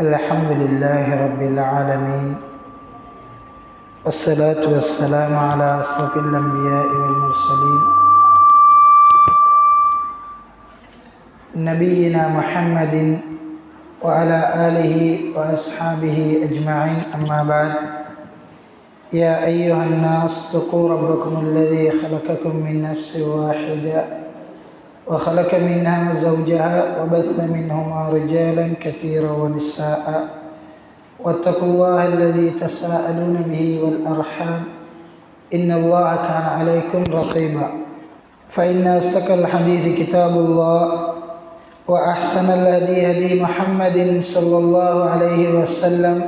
الحمد لله رب العالمين والصلاة والسلام على أشرف الأنبياء والمرسلين نبينا محمد وعلى آله وأصحابه أجمعين، أما بعد. يا أيها الناس اتقوا ربكم الذي خلقكم من نفس واحدة وخلق منها زوجها وبث منهما رجالا كثيرا ونساء، واتقوا الله الذي تساءلون به والأرحام إن الله كان عليكم رقيبا. فإن أصدق الحديث كتاب الله، وأحسن الهدي هدي محمد صلى الله عليه وسلم،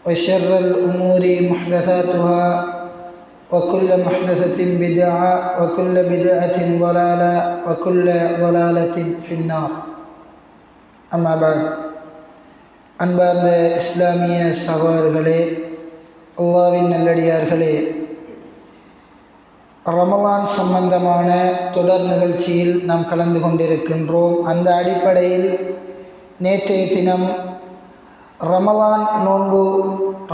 وشر الأمور محدثاتها، وكل محدثة بدعة، وكل بدعة ضلالة، وكل ضلالة في النار. أما بعد. அன்பார்ந்த இஸ்லாமிய சகோதரர்களே, அல்லாஹ்வின் நல்லடியார்களே, ரமலான் சம்பந்தமான தொடர் நிகழ்ச்சியில் நாம் கலந்து கொண்டிருக்கின்றோம். அந்த அடிப்படையில் நேற்றைய தினம் ரமலான் நோன்பு,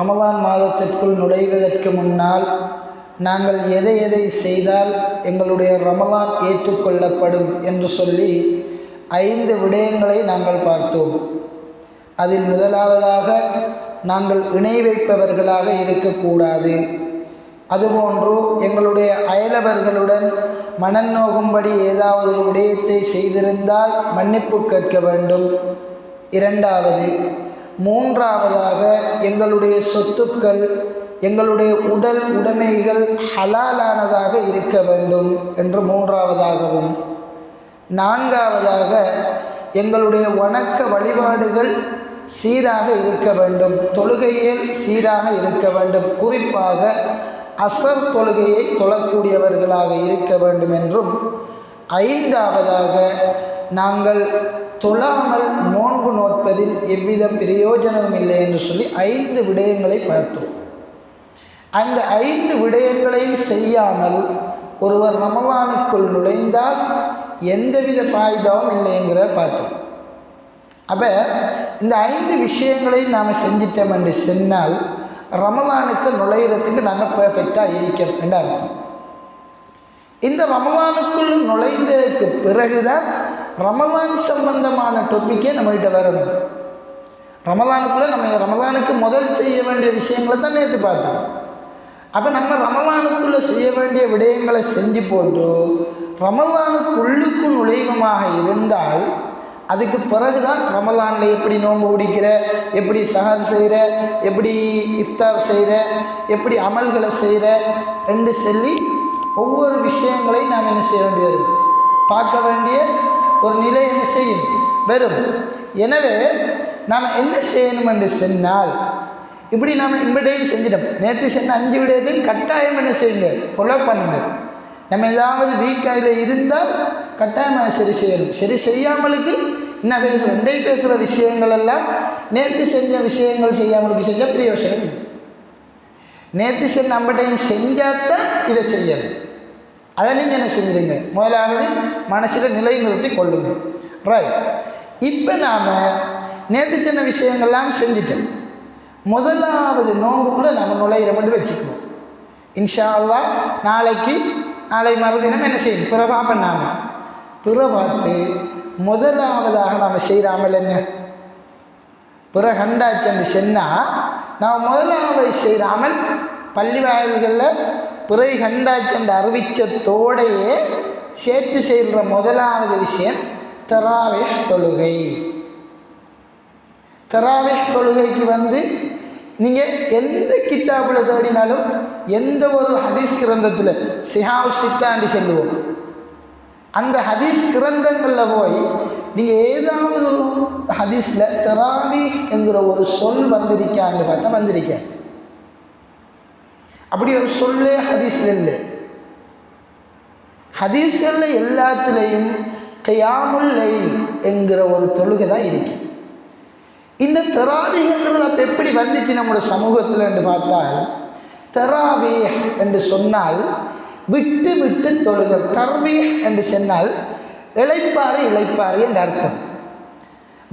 ரமலான் மாதத்திற்குள் நுழைவதற்கு முன்னால் நாங்கள் எதை எதை செய்தால் எங்களுடைய ரமலான் ஏற்றுக்கொள்ளப்படும் என்று சொல்லி 5 விடயங்களை நாங்கள் பார்த்தோம். அதில் முதலாவதாக, நாங்கள் இணை வைப்பவர்களாக இருக்கக்கூடாது. அதுபோன்று எங்களுடைய அயலவர்களுடன் மனம் நோகும்படி ஏதாவது விடயத்தை செய்திருந்தால் மன்னிப்பு கேட்க வேண்டும். மூன்றாவதாக, எங்களுடைய சொத்துக்கள், எங்களுடைய உடல் உடைமைகள் ஹலாலானதாக இருக்க வேண்டும் என்று மூன்றாவதாகவும், நான்காவதாக, எங்களுடைய வணக்க வழிபாடுகள் சீராக இருக்க வேண்டும், தொழுகையில் சீராக இருக்க வேண்டும், குறிப்பாக அசர் தொழுகையை தொழக்கூடியவர்களாக இருக்க வேண்டும் என்றும், ஐந்தாவதாக, நாங்கள் தொழாமல் நோன்பு நோற்பதில் எவ்வித பிரயோஜனமும் இல்லை என்று சொல்லி 5 விடயங்களை பார்த்தோம். அந்த 5 விடயங்களையும் செய்யாமல் ஒருவர் ரமலானுக்குள் நுழைந்தால் எந்தவித ஃபாய்தாவும் இல்லைங்கிற பார்த்தோம். அப்போ இந்த 5 விஷயங்களையும் நாம் செஞ்சிட்டோம் என்று சொன்னால் ரமலானுக்கு நுழையிறதுக்கு நாங்கள் பெர்ஃபெக்டாக இருக்கோம் என்று அர்த்தம். இந்த ரமலானுக்குள் நுழைந்ததுக்கு பிறகுதான் ரமலான் சம்பந்தமான டாப்பிக்கே நம்மகிட்ட வரணும். ரமலானுக்குள்ளே நம்ம ரமலானுக்கு முதல் செய்ய வேண்டிய விஷயங்களை தான் நேற்று பார்த்தோம். அப்போ நம்ம ரமலானுக்குள்ளே செய்ய வேண்டிய விடயங்களை செஞ்சு போட்டு ரமலானுக்குள்ளுக்குள் நுழைவுமாக இருந்தால் அதுக்கு பிறகு தான் ரமலானில் எப்படி நோன்பு பிடிக்கிற, எப்படி சஹர் செய்கிற, எப்படி இஃப்தார் செய்கிற, எப்படி அமல்களை செய்கிற என்று சொல்லி ஒவ்வொரு விஷயங்களையும் நாம் என்ன செய்ய வேண்டியது, பார்க்க வேண்டிய ஒரு நிலை என்ன செய்யும் வரும். எனவே நாம் என்ன செய்யணும் என்று சொன்னால், இப்படி நாம் இம்படையும் செஞ்சிட்டோம். நேற்று சொன்ன 5 விடயத்தையும் கட்டாயம் என்ன செய்யுங்க, ஃபாலோ பண்ணுங்க. நம்ம ஏதாவது வீக்காக இருந்தால் கட்டாயமாக சரி செய்யணும். சரி செய்யாமலுக்கு என்ன பேசுகிற விஷயங்கள் எல்லாம் நேற்று செஞ்ச விஷயங்கள் செய்யாமலுக்கு செஞ்சால் பிரயோசனம் இல்லை. நேற்று செஞ்ச நம்மடையும் செஞ்சால்தான் இதை செய்யணும். அதை நீங்கள் என்ன செஞ்சுருங்க, முதலாவது மனசில் நிலைநிறுத்தி கொள்ளுங்க. ரைட். இப்போ நாம் நேற்று சொன்ன விஷயங்கள்லாம் செஞ்சுட்டோம். முதலாவது நோன்புக்குள்ளே நம்ம நுழையிறோம்னு வச்சுக்குவோம். இன்ஷா அல்லாஹ் நாளை மறுதினம் என்ன செய்யணும், பிறவா பண்ணாமல் பிறவாத்து முதலாவதாக நாம் செய்கிறாமல் என்ன பிறகண்டாச்சென்று சொன்னால் நாம் முதலாவது செய்கிறாமல் பள்ளி வாயில்களில் பிறை கண்டாச்சென்று அறிவித்ததோடையே சேர்த்து செய்கிற முதலாவது விஷயம் தராவீஹ் தொழுகை. தராவீஹ் தொழுகைக்கு நீங்கள் எந்த கித்தாபில் தேடினாலும், எந்த ஒரு ஹதீஸ் கிரந்தத்தில் சிஹாவு சித்தாண்டி செல்லுவோம், அந்த ஹதீஸ் கிரந்தங்களில் போய் நீங்கள் ஏதாவது ஒரு ஹதீஸில் தராவீஹ் என்கிற ஒரு சொல் வந்திருக்கான்னு பார்த்தா வந்திருக்கேன். அப்படி ஒரு சொல்லே ஹதீஸில் இல்லை. ஹதீஸ்களில் எல்லாத்துலேயும் கியாமுல் லைல் என்கிற ஒரு தொழுகை தான் இருக்கு. இந்த தராவீஹ்ங்கிறது அப்போ எப்படி வந்துச்சு நம்முடைய சமூகத்தில் என்று பார்த்தால், தராவீஹ் என்று சொன்னால் விட்டு விட்டு தொழுதல். தர்வீஹ் என்று சொன்னால் இளைப்பாறு என்ற அர்த்தம்.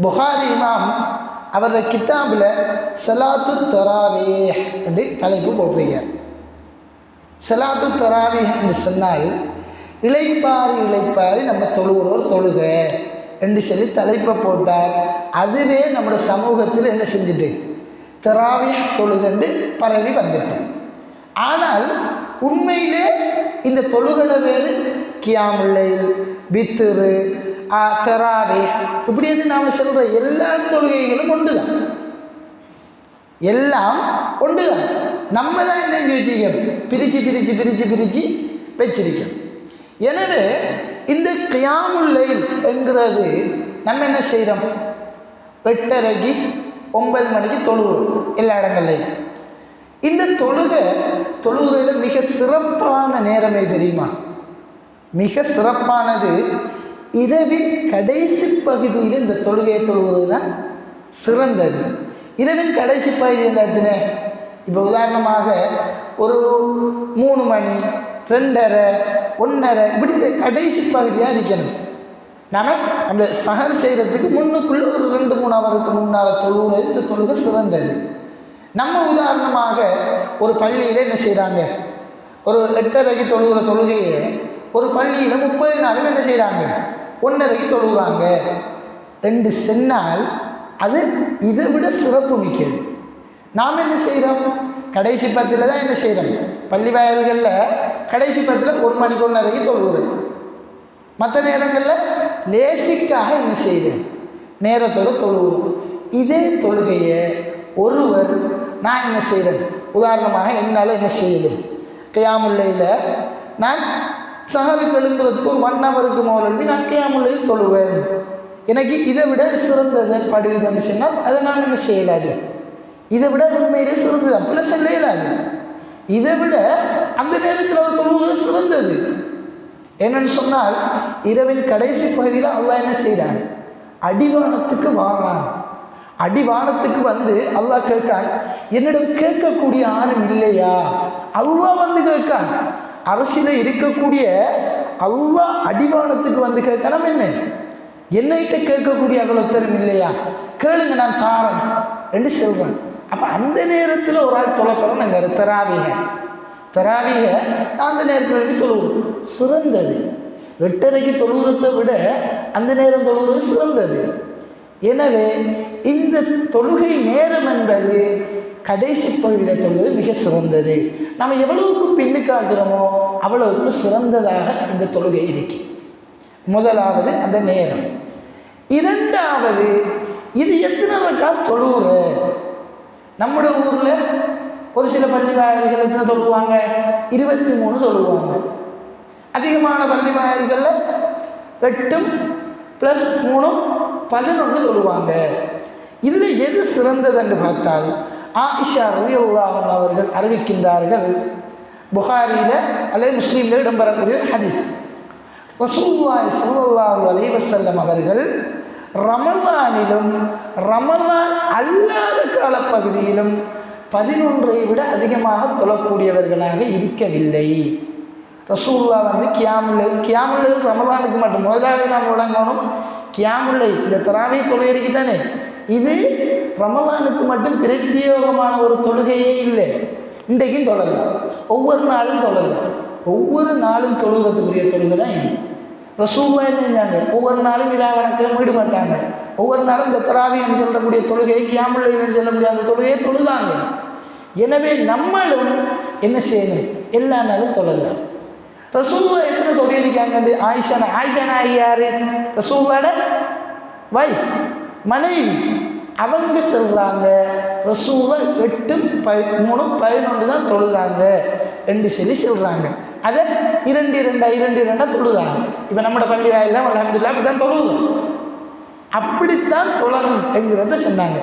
புகாரி இமாம் அவரோட கிதாபில் ஸலாத்து தராவீஹ் என்று தலைப்பு போட்டிருக்கார். ஸலாத்து தராவீஹ் என்று சொன்னால் இளைப்பாரி நம்ம தொழுகிறோர் தொழுக என்று சொல்லி தலைப்பை போட்டார். அதுவே நம்முடைய சமூகத்தில் என்ன செஞ்சுட்டு தராவீஹ் தொழுகண்டு பரவி வந்துட்டு. ஆனால் உண்மையிலே இந்த தொழுகை வேறு கியாமுல் லைல், வித்ரு, தராவீஹ் இப்படி என்று நாம் சொல்கிற எல்லா தொழுகைகளும் ஒன்று தான், எல்லாம் ஒன்று தான். நம்ம தான் என்ன வச்சுக்கணும், பிரித்து வச்சிருக்கோம். எனவே இந்த கியாமுல் லைல் என்கிறது நம்ம என்ன செய்கிறோம், 8:30 9 மணிக்கு தொழுகிறோம் எல்லா இடங்கள்லையும். இந்த தொழுகையில் மிக சிறப்பான நேரமே தெரியுமா? மிக சிறப்பானது இரவின் கடைசி பகுதியில் இந்த தொழுகையை தொழுவது தான் சிறந்தது. இரவின் கடைசி பகுதி என்ன? இப்போ உதாரணமாக ஒரு 3 மணி 2:30 1:30 இப்படி இந்த கடைசி பகுதியாக இருக்கணும். நாம் அந்த சஹர் செய்கிறதுக்கு முன்னுக்குள்ளே ஒரு 2-3 ஹவருக்கு முன்னால் தொழுகிறது இந்த தொழுகை சிறந்தது. நம்ம உதாரணமாக ஒரு பள்ளியில் என்ன செய்கிறாங்க, ஒரு 8:30 தொழுகிற தொழுகையை ஒரு பள்ளியில் 30 நாளும் என்ன செய்கிறாங்க, 1:30 தொழுகிறாங்க என்று சொன்னால் அது இதை விட சிறப்பு மிக்கது. நாம் என்ன செய்கிறோம், கடைசி 10 தான் என்ன செய்கிறோம், பள்ளி வாயில்களில் கடைசி 10 1 மணிக்கு 1:30 தொழுகிறோம். மற்ற நேரங்களில் லேசிக்காக என்ன செய்கிறேன், நேரத்தோடு தொழுகிறோம். இதே தொழுகையை ஒருவர் நான் என்ன செய்கிறேன், உதாரணமாக என்னால் என்ன செய்யுது, கியாமுல் லைலில் நான் சஹருக்கு எழும்புறதுக்கு ஒரு 1 ஹவருக்கு முதல்ல நான் கியாமுல் லைல் தொழுவேன். எனக்கு இதை விட சிறந்ததை படுதுன்னு சொன்னால் அதை நான் என்ன செய்யலாது, இதை விட உண்மையிலே சிறந்தது அப்படிலாம் சொல்ல இயலாது. இதை விட அந்த நேரத்தில் அவர் தொழுவது சிறந்தது. என்னன்னு சொன்னால் இரவின் கடைசி பகுதியில் அல்லாஹ் என்ன செய்கிறான், அடிவானத்துக்கு வாரான். அடிவானத்துக்கு வந்து அல்லாஹ் கேட்கான், என்னிடம் கேட்கக்கூடிய ஆளும் இல்லையா? அல்லாஹ் வந்து கேட்கான். அரசியல இருக்கக்கூடிய அல்லாஹ் அடிவானத்துக்கு வந்து கேட்கணும், என்னைகிட்ட கேட்கக்கூடிய அகலத்தரும் இல்லையா, கேளுங்க நான் தாரன் என்று சொல்கிறேன். அப்போ அந்த நேரத்தில் ஒரு ஆள் தொலைப்பறம் நாங்கள் தராவீக அந்த நேரத்தில் வேண்டி தொழுவோம் சிறந்தது. 8:30 தொழுகிறதை விட அந்த நேரம் தொழுவது சிறந்தது. எனவே இந்த தொழுகை நேரம் என்பது கடைசி பகுதியில் தொழுவது மிக சிறந்தது. நம்ம எவ்வளவுக்கு பின்னுக்காகிறோமோ அவ்வளவுக்கு சிறந்ததாக இந்த தொழுகை இருக்கு. முதலாவது அந்த நேரம். இரண்டாவது இது எத்தனை ரக்காத் தொழுகிற. நம்முடைய ஊரில் ஒரு சில பள்ளி வாயில்கள் எத்தனை தொழுவாங்க, 23 தொழுவாங்க. அதிகமான பள்ளி வாயில்களில் 8 + 3 11 தொழுவாங்க. இதில் எது சிறந்தது என்று பார்த்தால் ஆயிஷா ரலியல்லாஹு அன்ஹா அவர்கள் அறிவிக்கின்றார்கள், புகாரியில் அல்லது முஸ்லீமில் இடம்பெறக்கூடிய ஹதீஸ். ரசூலுல்லாஹி ஸல்லல்லாஹு அலைஹி வஸல்லம் அவர்கள் ரமலானிலும் ரமலான் அல்லாத காலப்பகுதியிலும் 11ஐ விட அதிகமாக தொழக்கூடியவர்களாக இருக்கவில்லை. ரசூலுல்லாஹ் வந்து கியாமுல் லைல் ரமலானுக்கு மட்டும் முதலாவது நாம் விளங்கணும். கியாமுல் லைல் இந்த தராவீஹ் தொழுகைக்கு தானே, இது ரமலானுக்கு மட்டும் பிரத்யேகமான ஒரு தொழுகையே இல்லை. இன்றைக்கும் தொழலாம், ஒவ்வொரு நாளும் தொழலாம். ஒவ்வொரு நாளும் தொழுகிறதுக்குரிய தொழுகை தான் இது. ரசூலுல்லாஹ் என்ன செஞ்சாங்க, ஒவ்வொரு நாளும் விழா வணக்கம் ஈடுபட்டாங்க. ஒவ்வொரு நாளும் இந்த தராவீஹ் என்று சொல்லக்கூடிய தொழுகையை, கியாமுல் லைல் என்று சொல்லக்கூடிய அந்த தொழுகையை தொழுதாங்க. எனவே நம்மளும் என்ன செய்யணும், எல்லா நாளும் தொழலாம். ரசூலுல்லாஹ் எத்தனை தொழுகைக்காங்க, ஆயிஷா யாரு, ரசூலுல்லாஹ்வோட வைஃப் மனைவி. அவங்க சொல்கிறாங்க ரசூலுல்லாஹ் 8 3 11 தான் தொழுதாங்க என்று சொல்லி சொல்கிறாங்க. அதை 2 தொழுதாங்க. இப்போ நம்மளோட பள்ளி வாயிலாம் அல்ஹம்துலில்லாஹ் அப்படி தான் தொழுவோம், அப்படித்தான் தொழணும் என்கிறத சொன்னாங்க.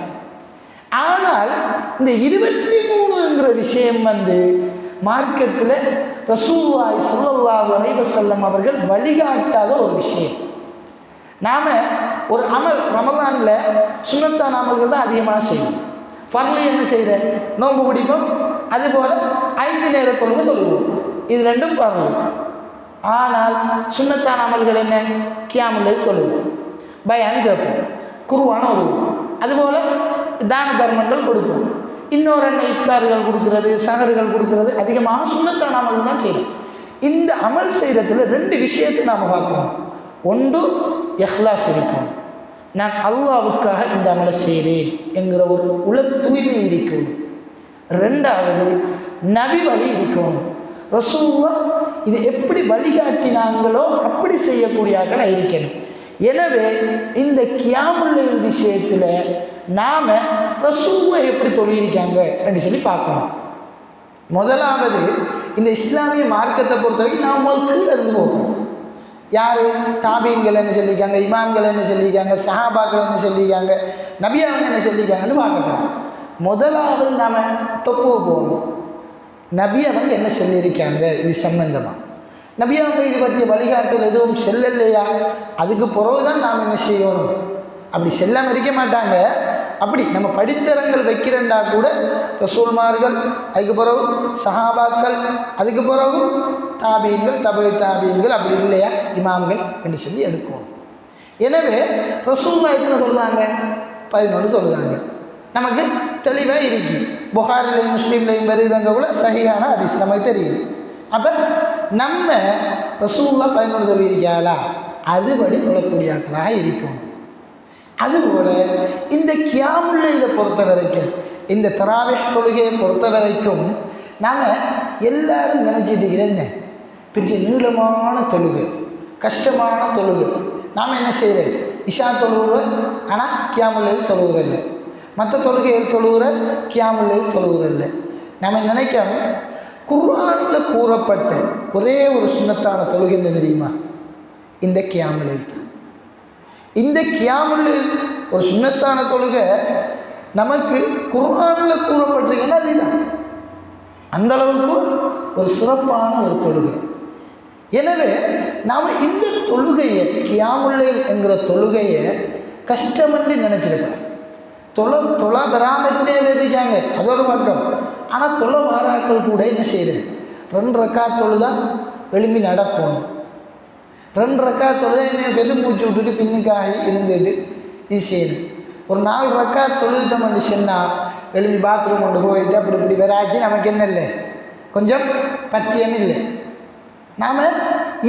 ஆனால் இந்த 23ங்கிற விஷயம் வந்து மார்க்கத்தில் ரசூலுல்லாஹி ஸல்லல்லாஹு அலைஹி வஸல்லம் அவர்கள் வழிகாட்டாத ஒரு விஷயம். நாம் ஒரு அமல் ரமலானில் சுன்னத்தான அமல்கள் தான் அதிகமாக செய்வோம். ஃபர்லி என்ன செய்கிற, நோன்பு பிடிப்போம், அதுபோல் 5 நேர தொழுகை தொழுவோம். இது 2ம் ஃபர்லி. ஆனால் சுன்னத்தான அமல்கள் என்ன, கியாமுல் லைல் தொழுவோம், பயான் கேட்போம், குர்ஆன் ஓதுவோம், அதுபோல் தான தர்மங்கள் கொடுப்போம். இன்னொரு இஃப்தார்கள் கொடுக்கறது, சஹர்கள் கொடுக்கறது, அதிகமாக சுன்னத்தான அமல் தான் செய்யணும். இந்த அமல் செய்கிறதுல 2 விஷயத்தை நாம் பார்க்கணும். ஒன்று இஹ்லாஸ் இருக்கும், நான் அல்லாவுக்காக இந்த அமலை செய்கிறேன் என்கிற ஒரு உல தூய்மை இருக்கணும். 2வது நபி வழி இருக்கணும். ரசூலுல்லாஹ் இது எப்படி வழிகாட்டினாங்களோ அப்படி செய்யக்கூடியவர்களாக இருக்கணும். எனவே இந்த கியாமுல் லைல் விஷயத்தில் நாம் ரசூலுல்லாஹ் எப்படி தொழுகிருக்காங்க அப்படின்னு சொல்லி பார்க்கணும். முதலாவது இந்த இஸ்லாமிய மார்க்கத்தை பொறுத்தவரைக்கும் நாம் கீழே இருந்து போகணும். யார் தாபீன்கள் என்ன சொல்லியிருக்காங்க, இமாம்கள் என்ன சொல்லியிருக்காங்க, சஹாபாக்கள் என்ன சொல்லியிருக்காங்க, நபியாங்க என்ன சொல்லியிருக்காங்கன்னு பார்க்கலாம். முதலாவது நாம் தொப்புக்கு போகணும். நபி அவங்க என்ன சொல்லியிருக்காங்க இது சம்பந்தமாக, நபி அவங்க இது பற்றிய வழிகாட்டல் எதுவும் செல்லலையா, அதுக்கு பிறகு தான் நாம் என்ன செய்யணும். அப்படி செல்லாமல் இருக்க மாட்டாங்க. அப்படி நம்ம படித்தரங்கள் வைக்கிறண்டா கூட ரசூல்மார்கள், அதுக்கு பிறகு சஹாபாக்கள், அதுக்கு பிறகு தாபீன்கள், தாபீன்கள், அப்படி இல்லையா இமாம்கள் என்று சொல்லி எடுக்கணும். எனவே ரசூலுல்லாஹ் எத்தனை சொல்லுவாங்க? 11 சொல்லுவாங்க. நமக்கு தெளிவாக இருக்கு. புகாரிலையும் முஸ்லீம்லையும் வருதுங்க கூட சஹீஹான ஹதீஸ் நமக்கு தெரியுது. அப்போ நம்ம ரசூலுல்லாஹ் 11 சொல்லியிருக்காங்களா, அதுபடி சொல்லக்கூடியாக்களாக இருக்கணும். அதுபோல் இந்த கியாமுல் லைலை பொறுத்த வரைக்கும், இந்த தராவீஹ் தொழுகையை பொறுத்த வரைக்கும் நாம் எல்லாரும் நினச்சிட்டு என்ன பெரிய நீளமான தொழுகை, கஷ்டமான தொழுகை. நாம் என்ன செய்கிறோம், இஷா தொழுகிறோம், ஆனால் கியாமுல் லைல் தொழுகிறதில்லை. மற்ற தொழுகைகள் தொழுகிற, கியாமுல் லைல் தொழுகிறதில்லை. நம்ம நினைக்காம குர்ஆனில் கூறப்பட்ட ஒரே ஒரு சுன்னத்தான தொழுகை என்ன தெரியுமா? இந்த கியாமுல் லைல். இந்த கியாமுல் லைல் ஒரு சுன்னத்தான தொழுகை நமக்கு குர்ஆனில் கூறப்பட்டிருக்கேன்னா அதுதான் அந்தளவுக்கு ஒரு சிறப்பான ஒரு தொழுகை. எனவே நாம் இந்த தொழுகையை, கியாமுல் லைல் என்கிற தொழுகையை கஷ்டமன்று நினச்சிருக்கிறோம். தொலை பெறாமட்டே இருக்காங்க, அது ஒரு பக்கம். ஆனால் தொலை வாராக்கள் கூட என்ன செய்யுது, 2 ரக்காத் தொழுதா எழும்பி நடக்கணும். 2 ரக்காத் தொழுதா என்ன பெருமூச்சு விட்டுட்டு பின்னுக்காக இருந்துட்டு இது செய்யணும். ஒரு 4 ரக்காத் தொழுதுட்டோம்னு சொன்னால் எழும்பி பாத்ரூம் கொண்டு போயிட்டு அப்படி இப்படி வராக்கி நமக்கு என்ன இல்லை, கொஞ்சம் பத்தியம் இல்லை. நாம்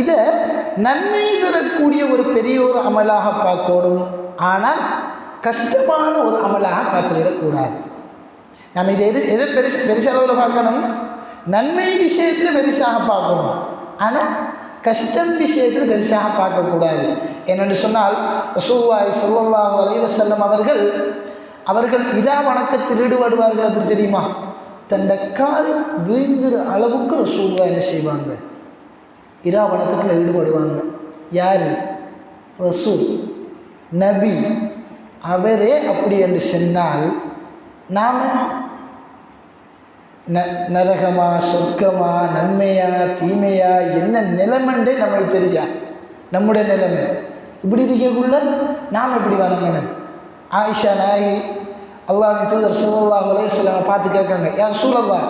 இதை நன்மை தரக்கூடிய ஒரு பெரிய ஒரு அமலாக பார்க்கணும். ஆனால் கஷ்டமான ஒரு அமலாக பார்த்துவிடக்கூடாது. நம்ம இதை எது பெருசளவில் பார்க்கணும், நன்மை விஷயத்தில் பெருசாக பார்க்கணும். ஆனால் கஷ்டம் விஷயத்தில் பெருசாக பார்க்கக்கூடாது. என்னென்று சொன்னால் ரசூலுல்லாஹி ஸல்லல்லாஹு அலைஹி வஸல்லம் அவர்கள் இரா வணக்கத்தில் ஈடுபடுவார்கள். அப்படி தெரியுமா? தன்னை கால் வீங்குற அளவுக்கு ரசூலுல்லாஹ் என்ன செய்வாங்க, இரா வணக்கத்தில் ஈடுபடுவாங்க. யார்? ரசூல் நபி அவரே. அப்படி என்று சொன்னால் நாம் நரகமா சொர்க்கமா நன்மையா தீமையா என்ன நிலைமண்டே நமக்கு தெரியா. நம்முடைய நிலைமை இப்படி இருக்கக்குள்ள நாம் எப்படி வணங்கணும்? ஆயிஷா நாயகி அல்லாஹ்வின் தூதர் ஸல்லல்லாஹு அலைஹி வஸல்லம் பார்த்து கேட்காங்க, யா ரசூலல்லாஹ்,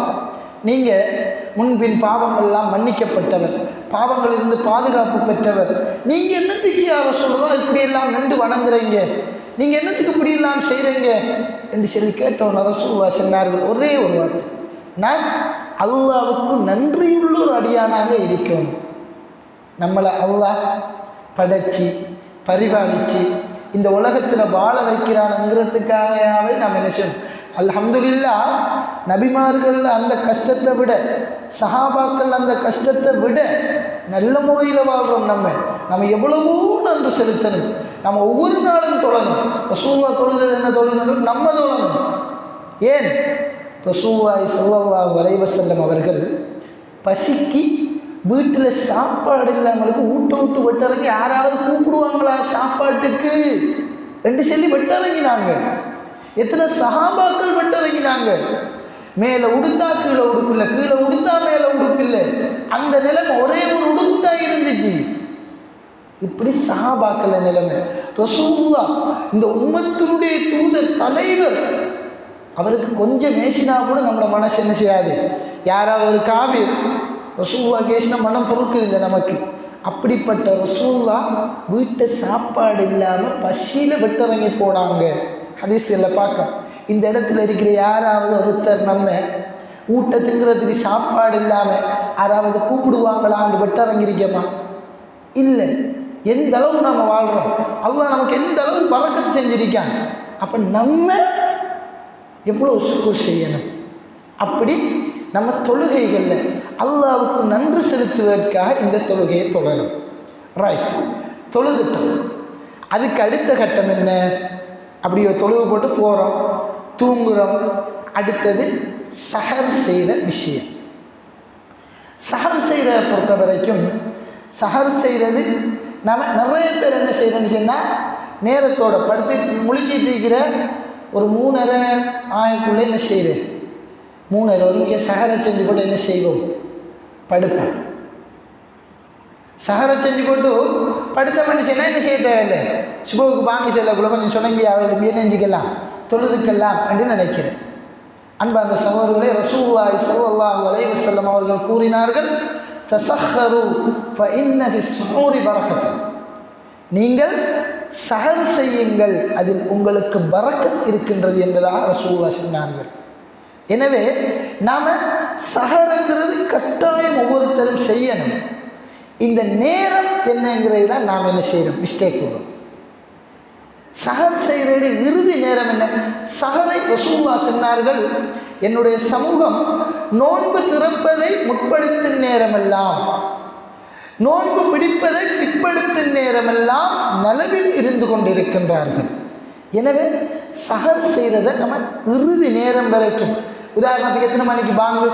நீங்கள் முன்பின் பாவங்கள்லாம் மன்னிக்கப்பட்டவர், பாவங்களிலிருந்து பாதுகாப்பு பெற்றவர், நீங்கள் என்னத்துக்கு யா ரசூலல்லாஹ் இப்படியெல்லாம் நின்று வணங்குறீங்க, நீங்கள் என்னத்துக்கு இப்படியெல்லாம் செய்கிறீங்க என்று சொல்லி கேட்டோம். ரசூலுல்லாஹ் சொன்னார்கள் ஒரே ஒரு வார்த்தை, நான் அல்லாஹ்வுக்கு நன்றியுள்ள ஒரு அடியானாக இருக்கணும். நம்மளை அல்லாஹ் படைச்சி பரிபாலித்து இந்த உலகத்தில் வாழ வைக்கிறானுங்கிறதுக்காகவே நாம் என்ன செய்யணும்? அல்ஹம்துலில்லாஹ், நபிமார்கள் அந்த கஷ்டத்தை விட, சஹாபாக்கள் அந்த கஷ்டத்தை விட நல்ல முறையில் வாழ்கிறோம். நம்ம எவ்வளவோ நன்றி செலுத்தணும். நம்ம ஒவ்வொரு நாளும் தொழணும். ரசூலுல்லாஹ் தொழுது என்ன தொழுகணும்? நம்ம தொழணும். ஏன்? ரசூலுல்லாஹி ஸல்லல்லாஹு அலைஹி வஸல்லம் அவர்கள் பசிக்கு வீட்டில் சாப்பாடு இல்லாமலுக்கு விட்டு வெட்டறங்கி யாராவது கூப்பிடுவாங்களா சாப்பாட்டுக்கு என்று சொல்லி வெட்டறங்கினாங்க. எத்தனை சஹாபாக்கள் வெட்டறங்கினாங்க. மேலே உடுத்தா கீழே உடுப்பில்லை, கீழே உடுத்தா மேலே உடுப்பில்லை, அந்த நிலைமை ஒரே ஒரு உடுப்பு தான் இருந்துச்சு. இப்படி சஹாபாக்கள் நிலைமை. ரசூலுல்லாஹ் இந்த உம்மத்தினுடைய தூதர் தலைவர், அவருக்கு கொஞ்சம் மேசினா கூட நம்மளோட மனசு என்ன செய்யாது. யாராவது ஒரு காவிர் ரசூலுல்லாஹ் கேசின மனம் பொறுக்குது இல்லை நமக்கு. அப்படிப்பட்ட ரசூலுல்லாஹ் வீட்டை சாப்பாடு இல்லாமல் பசியில் வெட்டறங்கி போனாங்க. ஹதீஸ்களில் பார்க்க இந்த இடத்துல இருக்கிற யாராவது ஒருத்தர் நம்ம ஊட்ட திங்கிறதுக்கு சாப்பாடு இல்லாமல் யாராவது கூப்பிடுவாங்களான்னு வெட்டறங்கிருக்கமா? இல்லை. எந்த அளவு நம்ம வாழ்கிறோம், அல்லாஹ் நமக்கு எந்த அளவு பறக்கத்து செஞ்சிருக்கான். அப்போ நம்ம எவ்வளோ சுக்குர் செய்யணும். அப்படி நம்ம தொழுகைகளில் அல்லாஹ்வுக்கு நன்றி செலுத்துவதற்காக இந்த தொழுகையை தொழணும். ரைட், தொழுதுட்டோம். அதுக்கு அடுத்த கட்டம் என்ன? அப்படியோ தொழுகு போட்டு போகிறோம், தூங்குகிறோம். அடுத்தது சஹர் செய்கிற விஷயம். சஹர் செய்கிறத பொறுத்த வரைக்கும் சஹர் செய்கிறது நம்ம நிறைய பேர் என்ன செய்கிறோன்னு சொன்னால் நேரத்தோட படுத்து முழிக்கிட்டு இருக்கிற ஒரு 3:30 ஆயக்குள்ளே என்ன செய்கிறேன், 3:30 இங்கே சஹரை செஞ்சு போட்டு என்ன செய்வோம், படுப்பேன். சஹரை செஞ்சு போட்டு படுத்த மனுஷனா என்ன செய்ய தேவையில்லை, சுபவுக்கு வாங்கி செல்லக்குள்ள கொஞ்சம் சொன்னங்கி அவளுக்கு நெஞ்சிக்கலாம் தொழுதுக்கலாம் என்று நினைக்கிறேன். அன்பார்ந்த சகோதரர்களே, ரசூலுல்லாஹி ஸல்லல்லாஹு அலைஹி வஸல்லம் அவர்கள் கூறினார்கள், தஸஹரு ஃபஇன்ன ஃபிஸ்-ஸுஹூரி பரக்கத். நீங்கள் சஹர் செய்யுங்கள், அதில் உங்களுக்கு பரக்கத் இருக்கின்றது என்பதாக ரசூலுல்லாஹ் சொன்னார்கள். எனவே நாம் சஹருங்கிறது கட்டாயம் ஒவ்வொருத்தரும் செய்யணும். இந்த நேரம் என்னங்கிறது தான் நாம் என்ன செய்யணும், மிஸ்டேக் வரும். சஹர் செய்கிற இறுதி நேரம் என்ன? சஹரை ரசூலுல்லாஹ் சொன்னார்கள், என்னுடைய சமூகம் நோன்பு திறப்பதை முற்படுத்தும் நேரமெல்லாம், நோன்பு பிடிப்பதை பிற்படுத்தும் நேரமெல்லாம் நலவில் இருந்து கொண்டிருக்கின்றார்கள். எனவே சஹர் செய்கிறத நம்ம இறுதி நேரம் வரைக்கும், உதாரணத்துக்கு எத்தனை மணிக்கு பாங்கு,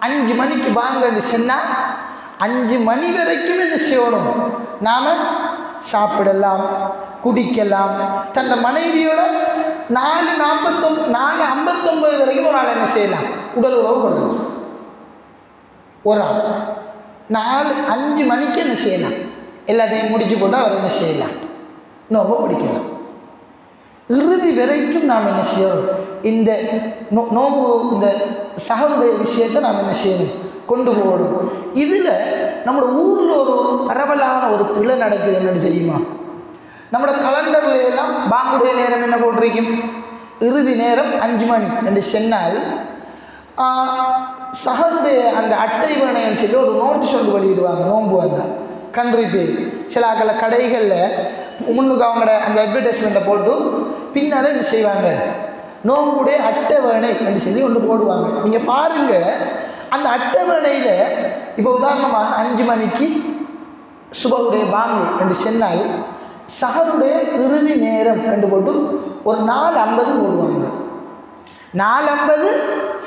5 மணிக்கு பாங்குன்னு சொன்னால் 5 மணி வரைக்கும் என்ன செய்யணும், நாம் சாப்பிடலாம், குடிக்கலாம். தன் மனைவியோட 4:59 வரைக்கும் ஒரு ஆள் என்ன செய்யலாம், உடல் உறவு கொள்ளலாம். ஒரு ஆள் 5 மணிக்கு என்ன செய்யலாம், எல்லாத்தையும் முடிச்சு போட்டு அவர் என்ன செய்யலாம், நோம்பை பிடிக்கலாம். இறுதி வரைக்கும் நாம் என்ன செய்யணும், இந்த நோம்பு இந்த சஹருடைய விஷயத்தை நாம் என்ன செய்யணும், கொண்டு போகணும். இதில் நம்மளோட ஊரில் ஒரு பரவலான ஒரு பிழை நடக்குது. என்னன்னு தெரியுமா? நம்மளோட கலண்டர்ல எல்லாம் பாங்குடைய நேரம் என்ன போட்டிருக்கும், இறுதி நேரம் 5 மணி என்று சொன்னால் சஹருடைய அந்த அட்டை வேணையம் சொல்லி ஒரு நோட்டீஸ் ஒன்று வெளியிடுவாங்க. நோன்பு வந்த கண்ட்ரி பேர் சில கடைகளில் முன்னுக்கு அவங்களோட அந்த அட்வர்டைஸ்மெண்ட்டை போட்டு பின்னால் இது செய்வாங்க, நோம்புடைய அட்டவணை என்று சொல்லி ஒன்று போடுவாங்க. நீங்கள் பாருங்கள், அந்த அட்டவணையில் இப்போ உதாரணமாக 5 மணிக்கு சுபகுடைய பாங்கு என்று சொன்னால் சஹருடைய இறுதி நேரம் கண்டு போட்டு ஒரு 4:50 போடுவாங்க. 4:50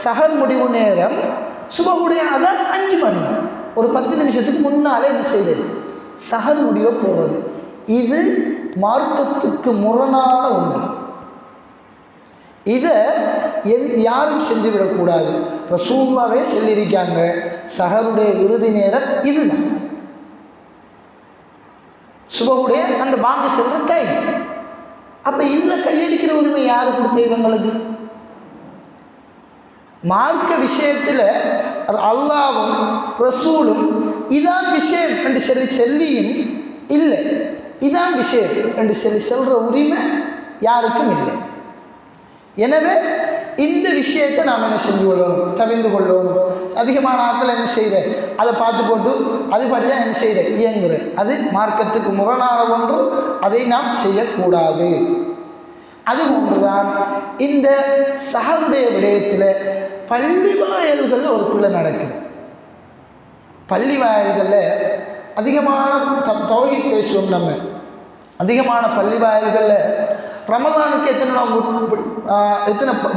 சஹர் முடிவு நேரம், சுபகுடைய அதான் 5 மணி, ஒரு 10 நிமிஷத்துக்கு முன்னாலே இது செய்தது சஹர் முடிவை போடுறது. இது மார்க்கத்துக்கு முரணான ஒன்று. இதை யாரும் செஞ்சுவிடக்கூடாது. ரசூலுல்லாஹ்வே சொல்லியிருக்காங்க, சஹருடைய இறுதி நேரம் இதுதான், சுபகுடைய அந்த பாங்கு செல்ற டைம். அப்போ இதில் கையடிக்கிற உரிமை யாரு கொடுத்த இவங்களுக்கு? மார்க்க விஷயத்தில் அல்லாஹ்வும் ரசூலும் இதான் விஷயம் என்று சொல்லியும் இல்லை, இதான் விஷயம் என்று சொல்கிற உரிமை யாருக்கும் இல்லை. எனவே இந்த விஷயத்தை நாம் என்ன செஞ்சு கொள்ளணும், தவிர்த்து கொள்ளணும். அதிகமான ஆட்கள் என்ன செய்கிற அதை பார்த்து போட்டு அதுபடி தான் என்ன செய்கிற இயங்குகிற, அது மார்க்கத்துக்கு முரணான ஒன்று, அதை நாம் செய்யக்கூடாது. அது ஒன்றுதான் இந்த சஹருடைய விடயத்தில் பள்ளி வாயல்களில் ஒரு பிள்ளை நடக்குது. பள்ளி வாயல்களில் அதிகமான தௌஹீத் பேசுவோம். நம்ம அதிகமான பள்ளி வாயல்களில் ரமலானுக்கு எத்தனை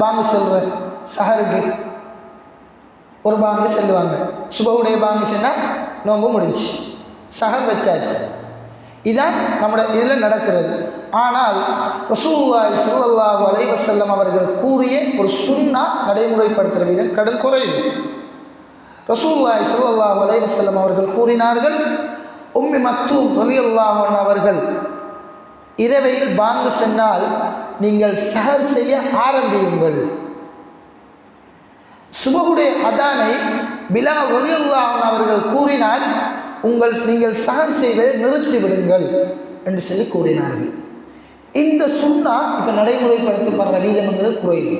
பாங்கு சொல்கிற, சஹருக்கு ஒரு பாங்கு செல்லுவாங்க. சுபகுடைய பாங்கு சொன்னால் நோம்பு முடிஞ்சு, சஹர் வச்சாச்சு. இதான் நம்முடைய இதில் நடக்கிறது. ஆனால் ரசூலுல்லாஹி ஸல்லல்லாஹு அலைஹி வஸல்லம் அவர்கள் கூறிய ஒரு சுன்னா நடைமுறைப்படுத்துகிற விதம் கடும் குறைவு. ரசூலுல்லாஹி ஸல்லல்லாஹு அலைஹி வஸல்லம் அவர்கள் கூறினார்கள், உம்மி மக்தூம் ரலியல்லாஹு அன்ஹா அவர்கள் இரவையில் பாங்கு சொன்னால் நீங்கள் சஹர் செய்ய ஆரம்பியுங்கள். சுபகுடைய அதானை பிலால் ரலியல்லாஹு அன்ஹு அவர்கள் கூறினால் நீங்கள் சஹர் செய்வதை நிறுத்தி விடுங்கள் என்று சொல்லி கூறினார்கள். இந்த சுன்னா இப்போ நடைமுறைப்படுத்தப்படுற வீதம்ங்கிறது குறைவு.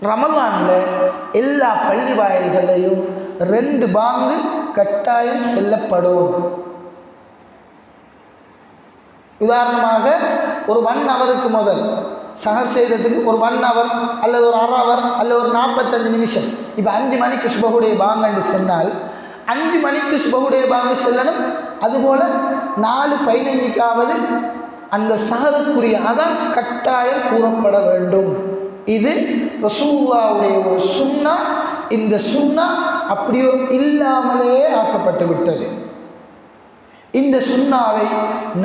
ரமலானில் எல்லா பள்ளி வாயில்களையும் 2 பாங்கு கட்டாயம் செல்லப்படும். உதாரணமாக ஒரு 1 ஹவருக்கு முதல் சஹர் செய்கிறதுக்கு ஒரு 1 ஹவர் அல்லது ஒரு அரை ஹவர் அல்லது ஒரு 45 நிமிஷம். இப்போ 5 மணிக்கு சுபகுடைய பாங்கு என்று சொன்னால் 5 மணிக்கு சுபகுடைய பாங்கு செல்லணும். அதுபோல் 4:15க்காவது அந்த சஹருக்குரிய அதான் கட்டாயம் கூறப்பட வேண்டும். இது ரசூலுல்லாஹ்வுடைய ஒரு சுன்னா. இந்த சுன்னா அப்படியோ இல்லாமலே ஆக்கப்பட்டு விட்டது. இந்த சுன்னாவை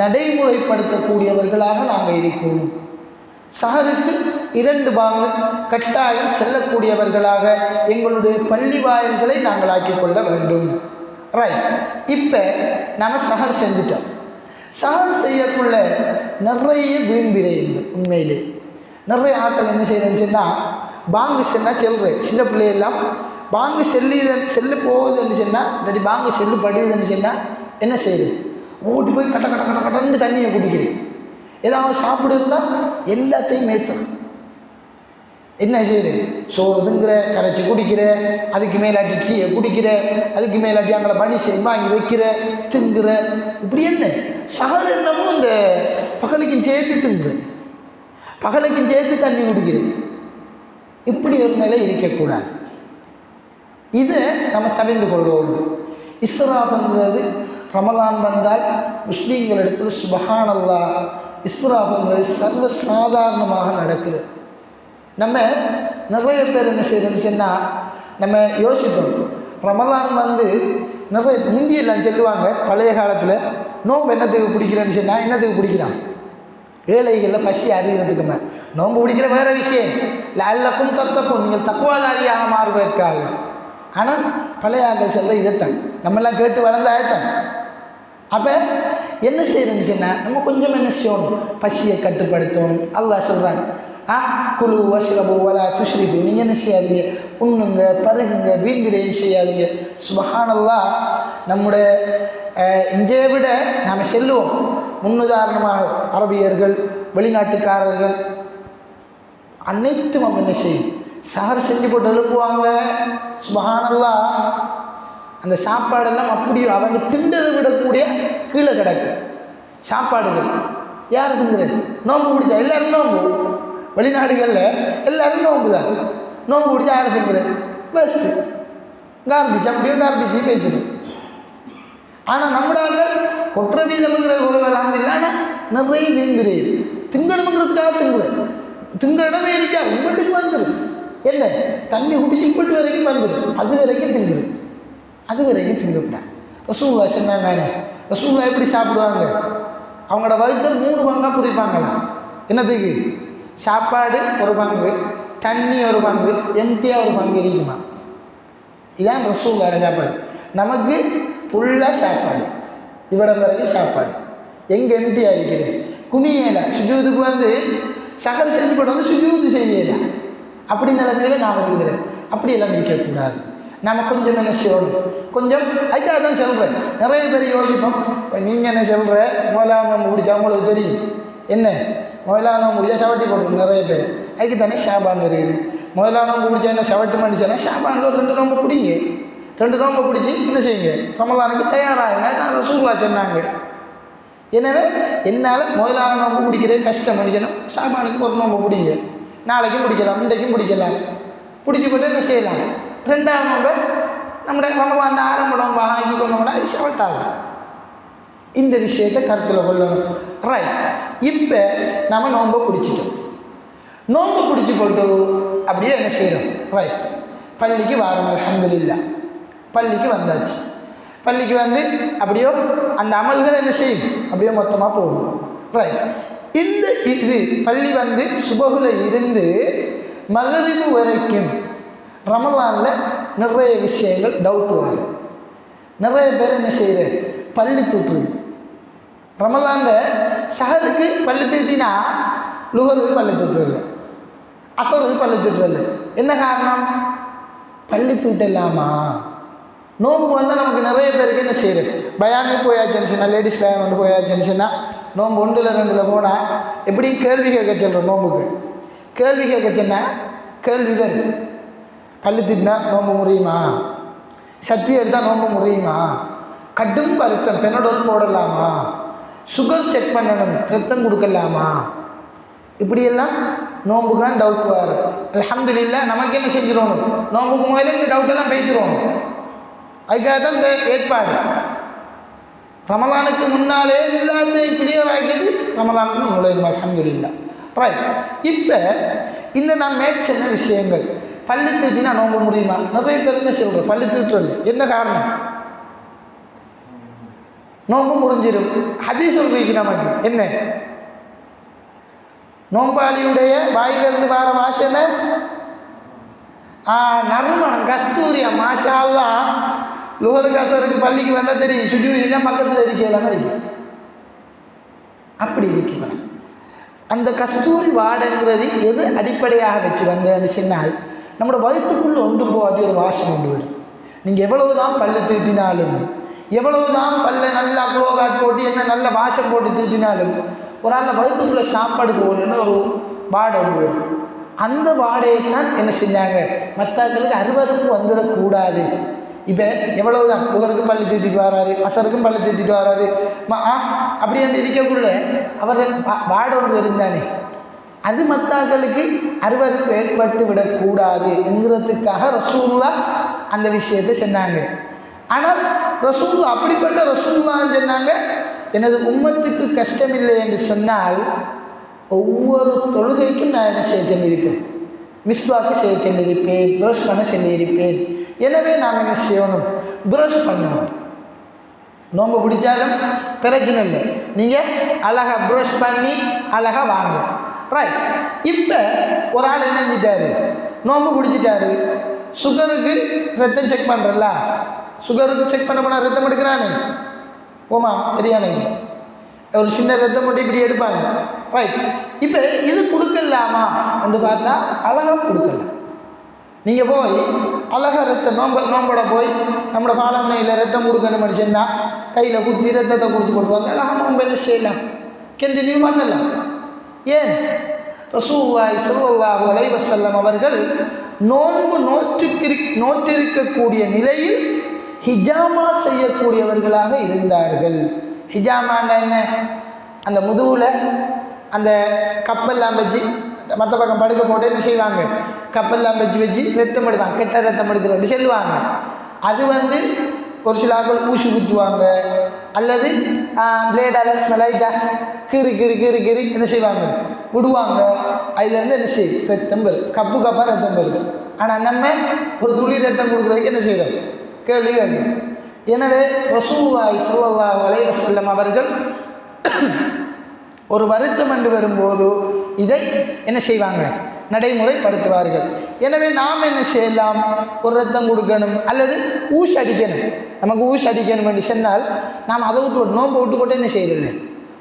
நடைமுறைப்படுத்தக்கூடியவர்களாக நாங்கள் இருக்கிறோம். சஹருக்கு 2 பாங்கு கட்டாயம் செல்லக்கூடியவர்களாக எங்களுடைய பள்ளி வாயில்களை நாங்கள் ஆக்கிக்கொள்ள வேண்டும். ரைட். இப்போ நம்ம சஹர் செஞ்சுட்டோம். சஹர் செய்யக்குள்ள நிறைய விரும்புகிறீர்கள். உண்மையிலே நிறைய ஆட்கள் என்ன செய்யணும்னு சொன்னால் பாங்கு சொன்னால் செல்றேன். சின்ன பிள்ளையெல்லாம் பாங்கு செல்லு போகுதுன்னு சொன்னால் இல்லாட்டி பாங்கு செல்லு படுதுன்னு சொன்னால் என்ன செய்யுது? ஓட்டு போய் கட்ட கட்ட கட்ட கட்டன்னு தண்ணியை குடிக்கிறேன். ஏதாவது சாப்பிடுன்னா எல்லாத்தையும் மேய்த்தணும். என்ன செய்யுது? சோறுங்கிற கரைச்சி குடிக்கிற, அதுக்கு மேலாட்டி டீயை குடிக்கிற, அதுக்கு மேலாட்டி அங்கே பனி வாங்கி வைக்கிற, திங்குற. இப்படி என்ன சஹர் என்னமோ இந்த பகலுக்கும் சேர்த்து திங்குற, பகலுக்கும் சேர்த்து தண்ணி குடிக்கிறது. இப்படி ஒரு நிலை இருக்கக்கூடாது. இதை நம்ம தவிர்த்து கொள்வோம். இஸ்ராஃப்ங்கிறது ரமலான் வந்தால் முஸ்லீம்களிடத்தில் சுபஹானல்லாஹ் இஸ்ராஃப்ங்கிறது சர்வ சாதாரணமாக நடக்குது. நம்ம நிறைய பேர் என்ன செய்யணும்னு சொன்னால் நம்ம யோசிப்போம். ரமலான் வந்து நிறைய முந்தியெல்லாம் சொல்லுவாங்க பழைய காலத்தில் நோம்பு என்னத்துக்கு பிடிக்கிறேன்னு சொன்னால் என்னத்துக்கு பிடிக்கிறான்? ஏழைகளில் பசி அறிகிறதுக்குமே. நோம்பு பிடிக்கிற வேறு விஷயம். லஅல்லக்கும் தத்தக்கும், நீங்கள் தக்குவாதாரியாக மாறுவதற்காக. ஆனால் பழைய ஆக்கள் சொல்ல இதைத்தான் நம்மெல்லாம் கேட்டு வளர்ந்தாயத்தான். அப்போ என்ன செய்யணும்னு சொன்னால் நம்ம கொஞ்சம் என்ன செய்யணும்? பசியை கட்டுப்படுத்தணும். அல்லாஹ் சொல்கிறாங்க, குழு வஷ்ரபு வலா துஷ்ரிஃபு, நீங்கள் என்ன செய்யாதீங்க? உண்ணுங்க, பருகுங்க, வீண்விரையும் செய்யாதீங்க. சுப்ஹானல்லாஹ். நம்முடைய இங்கே விட நாம் செல்லுவோம். முன்னுதாரணமாக அரபியர்கள், வெளிநாட்டுக்காரர்கள் அனைத்தும் அவங்க என்ன செய்யும்? சஹர் செஞ்சு போட்டு எழுப்புவாங்க. சுப்ஹானல்லாஹ். அந்த சாப்பாடெல்லாம் அப்படியே அவங்க திண்டதை விடக்கூடிய கீழே கிடக்கு சாப்பாடுகள். யார் திங்குறது? நோம்பு பிடிச்சா எல்லாரும் நோம்பு. வெளிநாடுகளில் எல்லாரும் நோம்பு தான். நோம்பு பிடிச்சா யார் திங்குறது? பெஸ்ட்டு கார்பிச்சு அப்படியே கார்பிச்சு பேசிடும். ஆனால் நம்மடாக்கள் கொற்ற வீதம்ங்கிற உறவெல்லாம் இல்லை. ஆனால் நிறைய வீண்கிறேன் திங்கணுங்கிறதுக்காக திங்குறது. திங்க இடமே இருக்கா? உங்கள்கிட்ட வந்துடும். என்ன தண்ணி குடிச்சு இப்பட்டு வரைக்கும் வந்துடும். அது வரைக்கும் திங்குது. அது வரைக்கும் திங்கக்கூடாது. ரசூலுல்லாஹ் சொன்னாங்க. ரசூலுல்லாஹ் எப்படி சாப்பிடுவாங்க? அவங்களோட வயிற்று 3 பங்காக பிரிப்பாங்களாம். என்னத்துக்கு? சாப்பாடு ஒரு பங்கு, தண்ணி ஒரு பங்கு, எம்டியாக ஒரு பங்கு இருக்குமா. இதுதான் ரசூலுல்லாஹ் சாப்பாடு. நமக்கு ஃபுல்லாக சாப்பாடு, இவ்வளவு வரைக்கும் சாப்பாடு. எங்கே எம்டியாக இருக்குது? குனியல சுஜூதுக்கு வந்து சஹர் செஞ்சு போட்டு வந்து சுஜூது செய்யல. அப்படி நிலைமையில நான் வந்துக்கிறேன். அப்படியெல்லாம் இருக்கக்கூடாது. நம்ம கொஞ்சம் என்ன செய்யணும்? கொஞ்சம் அதுக்காக தான் சொல்கிறேன். நிறைய பேர் யோசிப்போம். நீங்கள் என்ன சொல்கிற? மொலானம் முடிச்சா உங்களுக்கு தெரியும் என்ன? மொலானம் முடிச்சா சவட்டி போடணும் நிறைய பேர். அதுக்கு தானே ஷாபான் வருது. மொலானம் முடிச்சா என்ன சவட்டு மனுஷனா? ஷாபானில் 2 நோம்பு பிடிங்க. 2 நோம்பு பிடிச்சி என்ன செய்யுங்க? ரமலானுக்கு தயாராகுங்க. நான் ரசூலுல்லாஹ் சொன்னாங்க. எனவே என்னால் மொலான நோம்பு பிடிக்கிறது கஷ்டம் மனுஷனும். ஷாபானுக்கு 1 நோம்பு பிடிங்க. நாளைக்கும் பிடிக்கலாம், இன்றைக்கும் பிடிக்கலாம். பிடிச்சி போட்டு என்ன செய்யலாம்? 2ஆம் நோம்பை நம்முடைய ரமலான் ஆரம்ப நோம்பை ஆக்கி கொண்டோம்னா அது ஷவட்டாகும். இந்த விஷயத்தை கருத்தில் கொள்ளணும். ரைட். இப்போ நம்ம நோம்பை பிடிச்சிட்டோம். நோம்பை பிடிச்சி போட்டு அப்படியே என்ன செய்கிறோம்? ரைட். பள்ளிக்கு வாரம். அல்ஹம்துலில்லாஹ். பள்ளிக்கு வந்தாச்சு. பள்ளிக்கு வந்து அப்படியோ அந்த அமல்கள் என்ன செய்யும்? அப்படியே மொத்தமாக போகும். ரைட். இந்த இது பள்ளி வந்து சுபகுல இருந்து மகரிபு வரைக்கும் ரமலானில் நிறைய விஷயங்கள் டவுட் வரும். நிறைய பேர் என்ன செய்யுது? பள்ளி தூட்டுறது. ரமலானில் சஹருக்கு பள்ளி தூட்டினா லுஹருக்கு பள்ளி தூட்டுறதில்ல, அசருக்கு பள்ளி தூட்டுறதில்ல. என்ன காரணம்? பள்ளி தூட்டலாமா? நோம்பு வந்து நமக்கு நிறைய பேருக்கு என்ன செய்யுது? பயானுக்கு போயாச்சுன்னு சொன்னால், லேடிஸ் பயான் வந்து போயாச்சுன்னு சொன்னால் நோம்பு 1 2 போனால் எப்படி கேள்வி கேட்க சொல்கிறோம். நோம்புக்கு கேள்வி கேட்க சொன்னால் கேள்வி வரும். பள்ளி திட்டினா நோம்பு முறியுமா, சத்தி எடுத்தால் நோம்பு முறியுமா, கடும் வருத்தம் பெனடோல் போடலாமா, சுகர் செக் பண்ணணும், ரத்தம் கொடுக்கலாமா, இப்படியெல்லாம் நோம்புக்கு டவுட் வரும். அல்ஹம்துலில்லாஹ் நமக்கு என்ன செஞ்சிடணும், நோம்புக்கு முதல்ல இந்த டவுட்டெல்லாம் பேசிடுவோம். அதுக்காக தான் இந்த ஏற்பாடு. ரமலானுக்கு முன்னாலே எல்லாத்தையும் கிளியர் ஆகிட்டு ரமலானுக்கு நுழையும். அல்ஹம்துலில்லாஹ். ரைட். இப்போ இந்த நான் மேற்சொன்ன விஷயங்கள் பள்ளி தீட்டினா நோம்பு முடியுமா, நிறைய பேர் என்ன சொல்கிறோம் பள்ளி தீட்டுறது என்ன காரணம், நோம்பு முறிஞ்சிடும். ஹதீஸ் சொல்றீங்க நமக்கு என்ன, நோம்பாளியுடைய வாயிலிருந்து வார வாசனை நறுமணம் கஸ்தூரியா. மாஷா அல்லாஹ், லுஹர் கசருக்கு பள்ளிக்கு வந்தால் தெரியும், சுஜூரினா பக்கத்தில் இருக்கலாம் இருக்கு. அப்படி இருக்கு. அந்த கஸ்தூரி வாடைங்கிறது எது அடிப்படையாக வச்சு வந்தேன்னு சொன்னால் நம்மளோட வயிற்றுக்குள்ளே ஒன்று போகாது ஒரு வாசனை கொண்டு வரும். நீங்கள் எவ்வளவு தான் பல்லு தீட்டினாலும், எவ்வளவு தான் பல்ல நல்லா குளோகாட் போட்டு என்ன நல்ல வாசம் போட்டு தீட்டினாலும் ஒரு ஆள் வயிற்றுக்குள்ளே சாப்பாடு போகலன்னு ஒரு வாடை ஒன்று வரும். அந்த வாடையை தான் என்ன செஞ்சாங்க, மற்றவர்களுக்கு அறுவருக்கு வந்துடக்கூடாது. இப்போ எவ்வளவு தான் புகருக்கும் பள்ளி தீட்டிட்டு வராரு, அசருக்கும் பள்ளி தீட்டிட்டு வராரு, அப்படி என்று இருக்கக்குள்ள அவர்கள் வாடை ஒன்று இருந்தானே, அது மற்றவர்களுக்கு அறுவருக்கு ஏற்பட்டு விடக்கூடாது என்கிறதுக்காக ரசூலுல்லாஹ் அந்த விஷயத்தை சொன்னாங்க. ஆனால் ரசூலுல்லாஹ் அப்படிப்பட்ட ரசூலுல்லாஹ் சொன்னாங்க, எனது உம்மத்துக்கு கஷ்டமில்லை என்று சொன்னால் ஒவ்வொரு தொழுகைக்கும் நான் என்ன செய்ய சொல்லியிருப்பேன், மிஸ்வாக்கு செய்ய சொல்லியிருப்பேன், ப்ரஷ் பண்ண சொல்லியிருப்பேன். எனவே நாம் என்ன செய்யணும், ப்ரஷ் பண்ணணும். நோம்பு பிடிச்சாலும் பிரச்சனை இல்லை, நீங்கள் அழகாக ப்ரஷ் பண்ணி அழகாக வாங்க. ரைட். இப்போ ஒரு ஆள் என்ன செஞ்சிட்டாரு, நோம்பு பிடிச்சிட்டாரு, சுகருக்கு ரத்தம் செக் பண்ணுறல, சுகருக்கு செக் பண்ண போனால் ரத்தம் எடுக்கிறானே, ஓமா தெரியானே, ஒரு சின்ன ரத்தம் மட்டும் இப்படி எடுப்பாங்க. ரைட். இப்போ இது கொடுக்கலாமா என்று பார்த்தா அழகாக கொடுக்கலாம். நீங்கள் போய் அழகாக ரத்தம் நோம்போட போய் நம்மளோட பாலமனையில் ரத்தம் கொடுக்கணும் சொன்னால் கையில் குத்தி ரத்தத்தை கொடுத்து கொடுப்பாங்க, அழகாக நோம்பு என்ன செய்யலாம், கண்டினியூ பண்ணலாம். ஏன் ரசூலுல்லாஹி ஸல்லல்லாஹு அலைஹி வஸல்லம் அவர்கள் நோன்பு நோற்றிருக்கக்கூடிய நிலையில் ஹிஜாமா செய்யக்கூடியவர்களாக இருந்தார்கள். ஹிஜாமான்னா என்ன, அந்த முதுகில் அந்த கப்பெல்லாம் வச்சு மற்ற பக்கம் படுக்க போட்டு என்ன செய்வாங்க, கப்பெல்லாம் வச்சு ரத்தம் எடுப்பாங்க, கெட்ட ரத்தம் எடுக்கிறோம் சொல்லுவாங்க. அது ஒரு சில ஆட்கள் ஊசி குத்துவாங்க, அல்லது பிளேடால் ஸ்மெலைட்டாக கீறி என்ன செய்வாங்க விடுவாங்க. அதுலேருந்து என்ன செய்யும், ரத்தம் வரும், கப்பாக ரத்தம் வருது. ஆனால் நம்ம ஒரு துளி ரத்தம் கொடுக்குறதுக்கு என்ன செய்கிறோம், கேள்வி கேட்கும். எனவே ரசூலுல்லாஹி ஸல்லல்லாஹு அலைஹி வஸல்லம் அவர்கள் ஒரு வருத்தம் என்று வரும்போது இதை என்ன செய்வாங்க, நடைமுறைப்படுத்துவார்கள். எனவே நாம் என்ன செய்யலாம், ஒரு ரத்தம் கொடுக்கணும் அல்லது ஊசி அடிக்கணும். நமக்கு ஊசி அடிக்கணும் என்று சொன்னால் நாம் அதை விட்டு நோம்பை விட்டு போட்டு என்ன செய்யறது,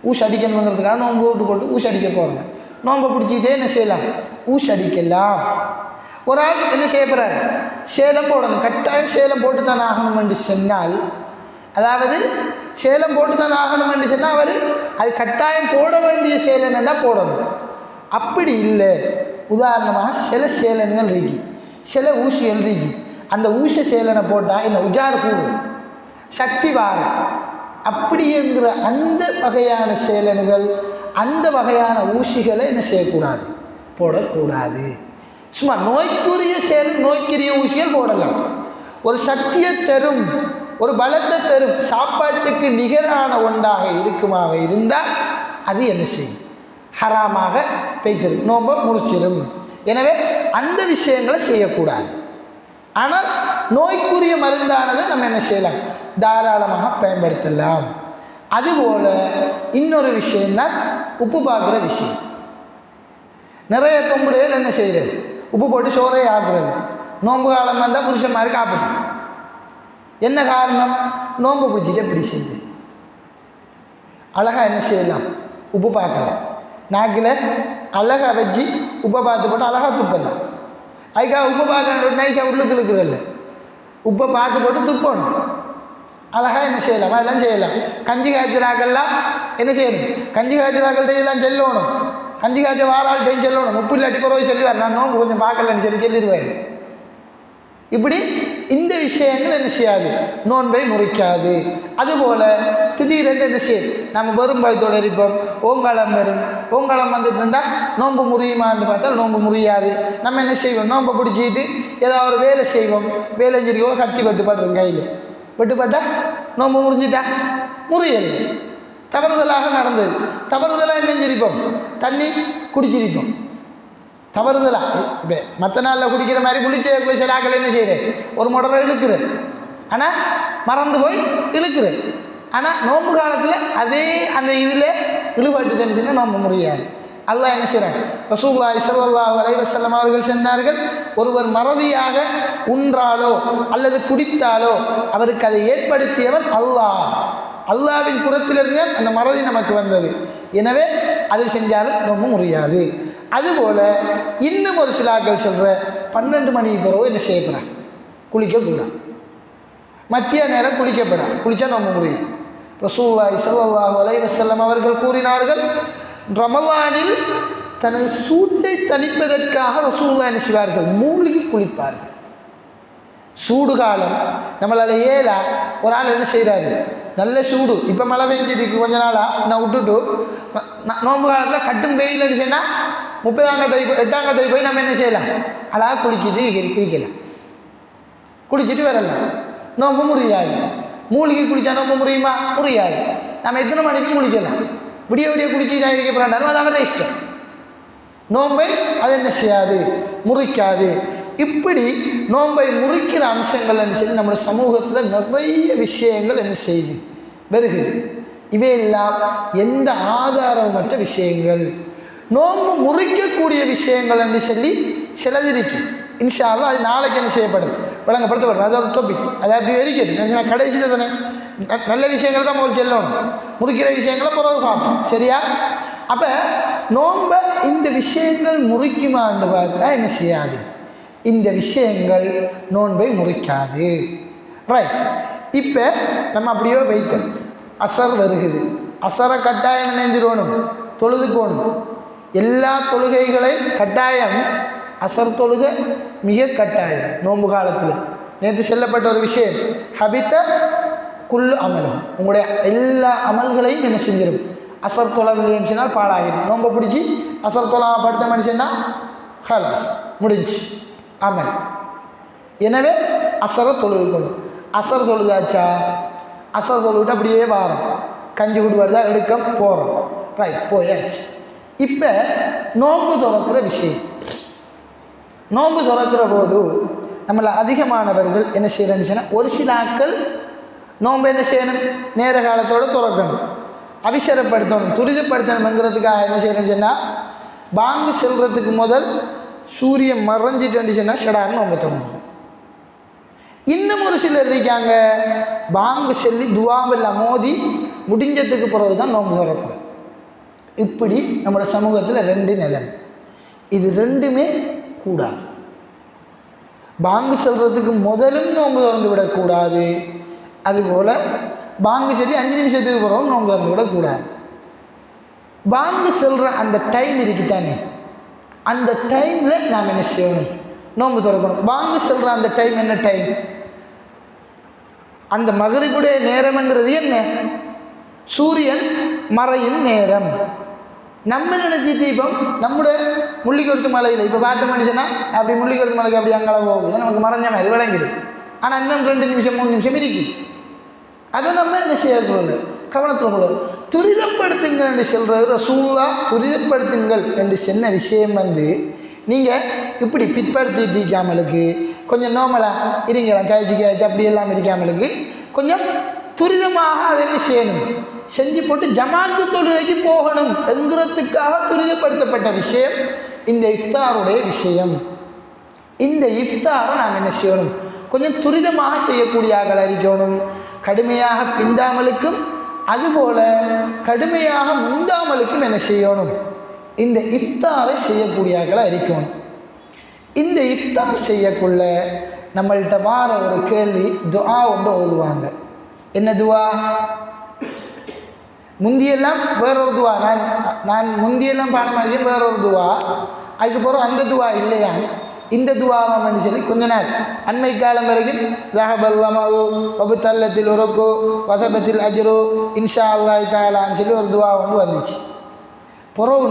ஊசி அடிக்கணுங்கிறதுக்காக நோம்பு விட்டு போட்டு ஊசி அடிக்க போகிறோம். நோம்பை பிடிச்சிட்டே என்ன செய்யலாம், ஊசி அடிக்கலாம். ஒரு ஆள் என்ன செய்ய போகிறார், சேலம் போடணும், கட்டாயம் சேலம் போட்டு தான் ஆகணும் என்று சொன்னால், அதாவது சேலம் போட்டு தான் ஆகணும் என்று சொன்னால் அவர் அது கட்டாயம் போட வேண்டிய சேலம் என்ன போடணும். அப்படி இல்லை, உதாரணமாக சில சேலன்கள் இருக்கு, சில ஊசிகள் இருக்கு, அந்த ஊசி சேலனை போட்டால் என்ன உஜார் கூடும், சக்தி வாரம். அப்படிங்கிற அந்த வகையான சேலன்கள், அந்த வகையான ஊசிகளை என்ன செய்யக்கூடாது, போடக்கூடாது. சும்மா நோய்க்குரிய சேலன் நோய்க்குரிய ஊசிகள் போடலாம். ஒரு சக்தியை தரும், ஒரு பலத்தை தரும், சாப்பாட்டுக்கு நிகரான ஒன்றாக இருக்குமாக இருந்தால் அது என்ன செய்யும், ஹராமாக பேய்த்திரும், நோம்பை முடிச்சிடும். எனவே அந்த விஷயங்களை செய்யக்கூடாது. ஆனால் நோய்க்குரிய மருந்தானதை நம்ம என்ன செய்யலாம், தாராளமாக பயன்படுத்தலாம். அதுபோல் இன்னொரு விஷயம்தான் உப்பு பார்க்குற விஷயம். நிறைய பொம்பளைகள் என்ன செய்கிறது, உப்பு போட்டு சோறே ஆக்குறது. நோன்பு காலம் வந்தால் புருஷன் மாதிரி காப்பது. என்ன காரணம், நோன்பு பிடிச்சிட்டு எப்படி செய்யுது, அழகாக என்ன செய்யலாம், உப்பு பார்க்கலாம், நாக்கில் அழகாக வச்சு உப்பை பார்த்து போட்டு அழகாக துப்பலாம். அதுக்காக உப்பை பார்க்க நைஸாக உள்ளுக்கு இழுக்கிறதில்ல, உப்பை பார்த்து போட்டு துப்பணும். அழகாக என்ன செய்யலாம், அதெல்லாம் செய்யலாம். கஞ்சி காய்ச்சலாக்கெல்லாம் என்ன செய்யணும், கஞ்சி காய்ச்சலாக்கள்கிட்ட இதெல்லாம் செல்லணும். கஞ்சி காய்ச்ச வாராள்கிட்டையும் செல்லணும். முப்பு இல்லாட்டி பிறகு சொல்லுவார், நான் நோம்பு கொஞ்சம் பார்க்கலன்னு சொல்லிடுவார். இப்படி இந்த விஷயங்கள் என்ன செய்யாது, நோன்பை முறிக்காது. அதுபோல் திடீரென்று என்ன செய்யும், நம்ம வெறும் பயத்தோடு இருப்போம், ஓங்காலம் வரும். ஓங்காலம் வந்துட்டு இருந்தால் நோன்பு முறியுமான்னு பார்த்தா நோன்பு முறியாது. நம்ம என்ன செய்வோம், நோன்பை பிடிச்சிட்டு ஏதாவது ஒரு வேலை செய்வோம். வேலை செஞ்சிருக்கோம், கத்தி வெட்டுப்பாடுறோம், கையில் வெட்டுப்பட்டால் நோன்பு முறிஞ்சிட்டா முறியல். தவறுதலாக நடந்தது. தவறுதலாக என்ன செஞ்சிருப்போம், தண்ணி குடிச்சிருப்போம். தவறுதலா இப்போ மற்ற நாளில் குடிக்கிற மாதிரி குளிச்ச சில ஆக்கள் என்ன செய்கிறேன், ஒரு முடரை இழுக்குறேன், ஆனால் மறந்து போய் இழுக்குறேன். ஆனால் நோன்பு காலத்தில் அதே அந்த இதில் இழுபட்டு நினச்சுன்னா நோன்பு முடியாது. அல்லாஹ் என்ன செய்கிறாங்க, ரசூலுல்லாஹி ஸல்லல்லாஹு அலைஹி வஸல்லம் அவர்கள் சொன்னார்கள், ஒருவர் மறதியாக உன்றாலோ அல்லது குடித்தாலோ அவருக்கு அதை ஏற்படுத்தியவன் அல்லாஹ். அல்லாஹ்வின் புறத்திலிருந்து அந்த மறதி நமக்கு வந்தது. எனவே அது செஞ்சாலும் நோன்பு முடியாது. அதுபோல் இன்னும் ஒரு சிலாக்கள் சொல்கிற 12 மணி பிறகு என்ன செய்யப்படுறாங்க, குளிக்கக்கூடாது. மத்திய நேரம் குளிக்கப்படாது, குளித்தா நோன்பு முடியும். ரசூலுல்லாஹி ஸல்லல்லாஹு அலைஹி வஸல்லம் அவர்கள் கூறினார்கள், ரமலானில் தனது சூட்டை தணிப்பதற்காக ரசூலுல்லாஹ் என்ன செய்வார்கள், மூழ்கி குளிப்பார்கள். சூடு காலம் நம்மளால் ஏலா. ஒரு ஆள் என்ன செய்கிறாரு, நல்ல சூடு, இப்போ மழை பெஞ்சிருக்கு கொஞ்ச நாளாக, நான் விட்டுட்டு நோன்பு காலத்தில் கட்டும் வெயில் அடிச்சேன்னா 30ஆம் கட்டை 8ஆம் கட்டை போய் நம்ம என்ன செய்யலாம், அழகாக குளிச்சுட்டு இருக்கலாம், குளிச்சுட்டு வரலாம், நோன்பு முறியாது. மூலிகை குளித்தா நோன்பு முறியுமா, முறியாது. நம்ம எத்தனை மணிக்கு குளிக்கலாம், விடிய விடிய குளிச்சு தான் இருக்க போகிறாண்டாலும் அது அவரை இஷ்டம். நோன்பை அது என்ன செய்யாது, முறிக்காது. இப்படி நோன்பை முறிக்கிற அம்சங்கள் என்ன செய்யுது, நம்முடைய சமூகத்தில் நிறைய விஷயங்கள் என்ன செய்யுது வருகுது. இவையெல்லாம் எந்த ஆதாரமற்ற விஷயங்கள். நோன்பு முறிக்கக்கூடிய விஷயங்கள் என்று சொல்லி சிலதிருக்கு. இன்ஷா அல்லாஹ் அது நாளைக்கு என்ன செய்யப்படும், விளங்கப்படுத்தப்படும். அது ஒரு டாபிக், அது அப்படி இருக்குது. நான் கடைசியில் தானே நல்ல விஷயங்கள் தான் முதல் செல்லணும், முறிக்கிற விஷயங்களை பிறகு பார்ப்போம், சரியா? அப்போ நோன்பை இந்த விஷயங்கள் முறிக்குமான்னு பார்த்தா என்ன செய்யாது, இந்த விஷயங்கள் நோன்பை முறிக்காது. ரைட். இப்போ நம்ம அப்படியோ வைத்தோம், அசர் வருகுது, அசரை கட்டாயம் நினைஞ்சிடணும், தொழுதுக்கோணும். எல்லா தொழுகைகளையும் கட்டாயம், அசர் தொழுகை மிக கட்டாயம் நோன்பு காலத்தில். நேற்று சொல்லப்பட்ட ஒரு விஷயம், ஹபித்த குல்லு அமலும், உங்களுடைய எல்லா அமல்களையும் என்ன செஞ்சிடும், அசர் தொழவில்லைன்னு சொன்னால் பாடாகிடும். நோன்பை பிடிச்சி அசர் தொழாம படுத்த மனுஷன்னா ஹலாஸ் முடிஞ்சு அமல். எனவே அசரை தொழுகணும். அசர் தொழுதாச்சா, அசர் தொழுவிட்டு அப்படியே வாரம், கஞ்சி குடுவாருதா எடுக்க போகிறோம், ரைட் போயாச்சு. இப்போ நோன்பு துறக்கிற விஷயம். நோன்பு துறக்கிற போது நம்மளை அதிகமானவர்கள் என்ன செய்யணும்னு சொன்னால், ஒரு சில ஆட்கள் நோன்பு என்ன செய்யணும், நேர காலத்தோடு துறக்கணும், அவிசரப்படுத்தணும், துரிதப்படுத்தணுங்கிறதுக்காக என்ன செய்யணும்னு சொன்னால், பாங்கு செல்றதுக்கு முதல் சூரியன் மறைஞ்சிட்டு சொன்னால் ஷடான்னு நோன்பு திறந்துடும். இன்னும் ஒரு சிலர் இருக்காங்க, பாங்கு சொல்லி துவாவெல்லாம் மோதி முடிஞ்சதுக்கு பிறகு தான் நோன்பு திறக்கும். இப்படி நம்மளோட சமூகத்தில் 2 நிலைமை. இது ரெண்டுமே கூடாது. பாங்கு சொல்கிறதுக்கு முதலும் நோன்பு திறந்து விடக்கூடாது. அதுபோல் பாங்கு சொல்லி 5 நிமிஷத்துக்கு பிறகு நோன்பு திறந்து விடக்கூடாது. பாங்கு சொல்கிற அந்த டைம் இருக்குதானே, அந்த டைமில் நாம் என்ன செய்யணும், நோன்பு திறக்கணும். பாங்கு சொல்கிற அந்த டைம் என்ன டைம், அந்த மகரிபுடைய நேரம்ங்கிறது என்ன, சூரியன் மறையும் நேரம். நம்ம நினச்சிட்டு இப்போ நம்முடைய முள்ளிக்கொருத்து மலையில் இப்போ பார்த்த மனுஷனா அப்படி முள்ளிக்கொருத்து மலைக்கு அப்படி அங்கே போகல, நமக்கு மறைஞ்ச மாதிரி விளங்கிடுது. ஆனால் இன்னும் 2 நிமிஷம் 3 நிமிஷம் இருக்கு. அதை நம்ம என்ன செய்யக்கூடாது, கவனத்தில் கொள்ள. துரிதப்படுத்துங்கள் என்று சொல்கிறது ரசூலுல்லாஹ். துரிதப்படுத்துங்கள் என்று சொன்ன விஷயம் நீங்கள் இப்படி பிற்படுத்திட்டு இருக்காமலுக்கு கொஞ்சம் நோமலாக இருங்கலாம், காய்ச்சி அப்படி எல்லாம் இருக்காமலுக்கு கொஞ்சம் துரிதமாக அதை என்ன செய்யணும், செஞ்சு போட்டு ஜமாத்து தொழுகைக்கு போகணும் என்கிறதுக்காக துரிதப்படுத்தப்பட்ட விஷயம் இந்த இஃப்தாருடைய விஷயம். இந்த இஃப்தாரை நாம் என்ன செய்யணும், கொஞ்சம் துரிதமாக செய்யக்கூடிய ஆக்கள் அறிக்கணும். கடுமையாக பிந்தாமலுக்கும் அதுபோல் கடுமையாக முந்தாமலுக்கும் என்ன செய்யணும், இந்த இஃப்தாரை செய்யக்கூடிய ஆக்களை அறிக்கணும். இந்த இஃப்தார் செய்யக்குள்ள நம்மள்கிட்ட வார ஒரு கேள்வி, துஆ ஒன்று ஓதுவாங்க. என்ன துவா? முந்தியெல்லாம் வேறொரு துவா, நான் முந்தியெல்லாம் பாடமாதிரியும் வேறொரு துவா, அதுக்கப்புறம் அந்த துவா இல்லையா இந்த துவாவான்னு சொல்லி கொஞ்ச நாள் அண்மை காலம் வரைக்கும் ரஹபல்லமாவோ வபுத்தல்லத்தில் உரக்கோ வசபத்தில் அஜரோ இன்ஷா அல்லாஹ் தாலான்னு சொல்லி ஒரு துவா வந்து வந்துச்சு. புறவு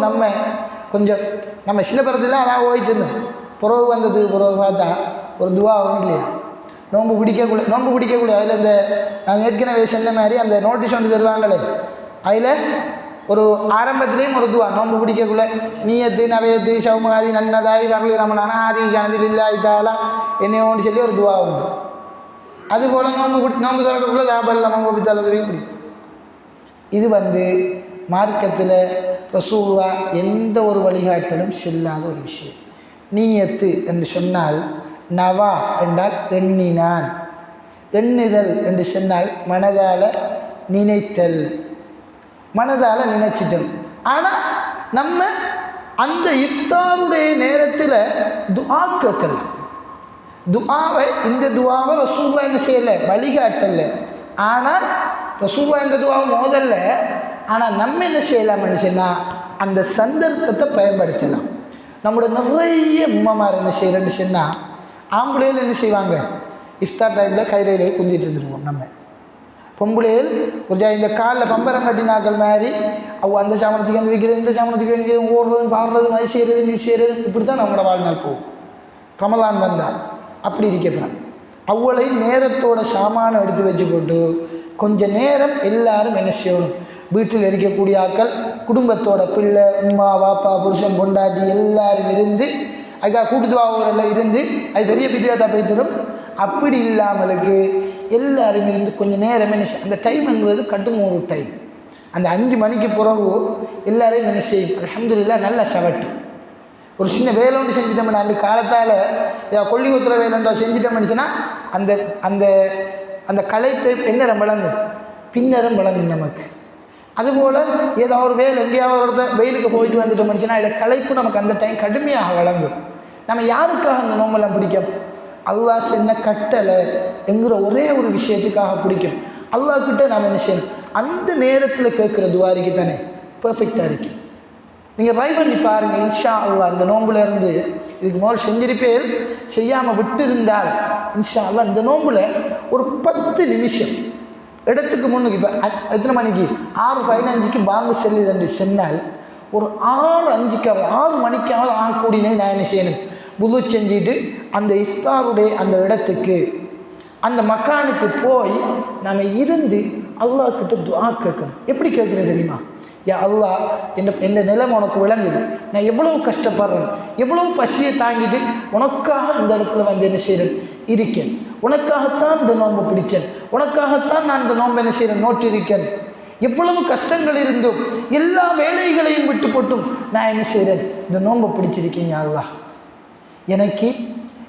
நம்ம சில படத்தில் அதான் ஓய்ட்டு இருந்தோம். புறவு வந்தது புறவு பார்த்தா ஒரு துவா ஒன்றும் இல்லையா, நோன்பு பிடிக்கக்கூடிய அதில் இந்த நான் ஏற்கனவே சொன்ன மாதிரி அந்த நோட்டீஸ் ஒன்று தருவாங்களே, அதில் ஒரு ஆரம்பத்துலேயும் ஒரு துவா நோன்பு பிடிக்கக்குள்ள நீயத்து நவையத்து சௌமாரி நன்னதாய் வரலி ரமணான ஆதி ஜனதில் இல்லாய்த்தாலா என்னையோன்னு சொல்லி ஒரு துவா உண்டு. அதுபோல் நோன்பு தொடக்கக்குள்ள தாபல்லாம் பிடிக்கும். இது வந்து மார்க்கத்தில் ரசூலுல்லாஹ் எந்த ஒரு வழிகாட்டலும் செல்லாத ஒரு விஷயம். நீயத்து என்று சொன்னால் நவா என்றால் எண்ணினான், எண்ணுதல் என்று சொன்னால் மனதால் நினைத்தல், மனதால் நினைச்சிட்டோம். ஆனால் நம்ம அந்த இஃப்தாருடைய நேரத்தில் துஆ கேட்கலாம். துஆவை இந்த துஆவை ரசூலுல்லாஹ் என்ன செய்யலை, வழிகாட்டல. ஆனால் ரசூலுல்லாஹ் இந்த துஆவை மோதல்ல. ஆனால் நம்ம என்ன செய்யலாம்னு சொன்னால் அந்த சந்தர்ப்பத்தை பயன்படுத்தலாம். நம்மளோட நிறைய உம்மமார் என்ன செய்கிறேன்னு சொன்னால் ஆம்பளையில் என்ன செய்வாங்க, இஃப்தார் டைமில் கைரையிலே குந்திட்டு இருந்துருவோம். நம்ம பொம்பளையில் கொஞ்சம் இந்த காலில் பம்பரம் கட்டினாக்கள் மாதிரி அந்த சாமனத்துக்கு வந்து வைக்கிறது, இந்த சாமனத்துக்கு வைக்கிறது, ஓடுறது பாடுறது, மதி செய்கிறது, நீ செய்கிறது, இப்படி தான் நம்மளோட வாழ்நாள் போகும். ரமலான் வந்தால் அப்படி இருக்கப்படாது. அவ்வளோ நேரத்தோட சாமானை எடுத்து வச்சு போட்டு கொஞ்சம் நேரம் எல்லாரும் என்ன செய்யணும், வீட்டில் இருக்கக்கூடிய ஆக்கள் குடும்பத்தோட பிள்ளை உம்மா வாப்பா புருஷன் பொண்டாட்டி எல்லாரும் இருந்து அதுக்காக கூட்டுத்துவாவூரில் இருந்து அது பெரிய பிதியாத்தா போய் தரும். அப்படி இல்லாமலுக்கு எல்லாரும் இருந்து கொஞ்சம் நேரம் என்ன அந்த டைம்ங்கிறது கட்டும் ஒரு டைம். அந்த 5 மணிக்கு பிறகு எல்லாரையும் என்ன செய்யும், அல்ஹம்துலில்லாஹ் நல்லா சவட்டு ஒரு சின்ன வேலை ஒன்று செஞ்சிட்டோம்னா அந்த காலத்தால் கொல்லி ஊத்துற வேலைண்டோ செஞ்சிட்டோம்னுச்சுன்னா அந்த அந்த அந்த களைப்பு பின்னரம் வழங்கும், பின்னரம் வழங்கும் நமக்கு. அதுபோல் ஏதாவது ஒரு வேலை எங்கேயாவது ஒரு வெயிலுக்கு போயிட்டு வந்துட்டோம்னுச்சுன்னா இதில் களைப்பு நமக்கு அந்த டைம் கடுமையாக வழங்கும். நம்ம யாருக்காக அந்த நோம்பெல்லாம் பிடிக்கும், அல்லாஹ் சொன்ன கட்டளை என்கிற ஒரே ஒரு விஷயத்துக்காக பிடிக்கும். அல்லாஹ்கிட்ட நாம் என்ன செய்யணும், அந்த நேரத்தில் கேட்குற துவாரிக்கு தானே பர்ஃபெக்டாக இருக்கும். நீங்கள் ட்ரை பண்ணி பாருங்கள், இன்ஷா அல்லாஹ் அந்த நோம்பில் இருந்து இதுக்கு முதல் செஞ்சிருப்பேர் செய்யாமல் விட்டு இருந்தால் இன்ஷா அல்லாஹ் இந்த நோம்பில் ஒரு 10 நிமிஷம் இடத்துக்கு முன்னுக்கு இப்போ எத்தனை மணிக்கு 6:15 பாங்கு செல்லுது சொன்னால் ஒரு 6:05 6 மணிக்காவது ஆகக்கூடியனே நான் என்ன செய்யணும், புது செஞ்சுட்டு அந்த இஃப்தாருடைய அந்த இடத்துக்கு அந்த மக்கானுக்கு போய் நாம் இருந்து அல்லாஹ்கிட்ட துஆ கேட்கணும். எப்படி கேட்குறது தெரியுமா, யா அல்லாஹ் என்ன நிலைமை உனக்கு விளங்குது, நான் எவ்வளவு கஷ்டப்படுறேன், எவ்வளவு பசியை தாங்கிட்டு உனக்காக இந்த இடத்துல வந்து என்ன செய்கிறேன் இருக்கேன், உனக்காகத்தான் இந்த நோன்பை பிடிச்சேன், உனக்காகத்தான் நான் இந்த நோன்பை என்ன செய்கிறேன் நோட்டிருக்கேன், எவ்வளவு கஷ்டங்கள் இருந்தும் எல்லா வேலைகளையும் விட்டு போட்டும் நான் என்ன செய்கிறேன் இந்த நோன்பை பிடிச்சிருக்கேன். யா அல்லாஹ் எனக்கு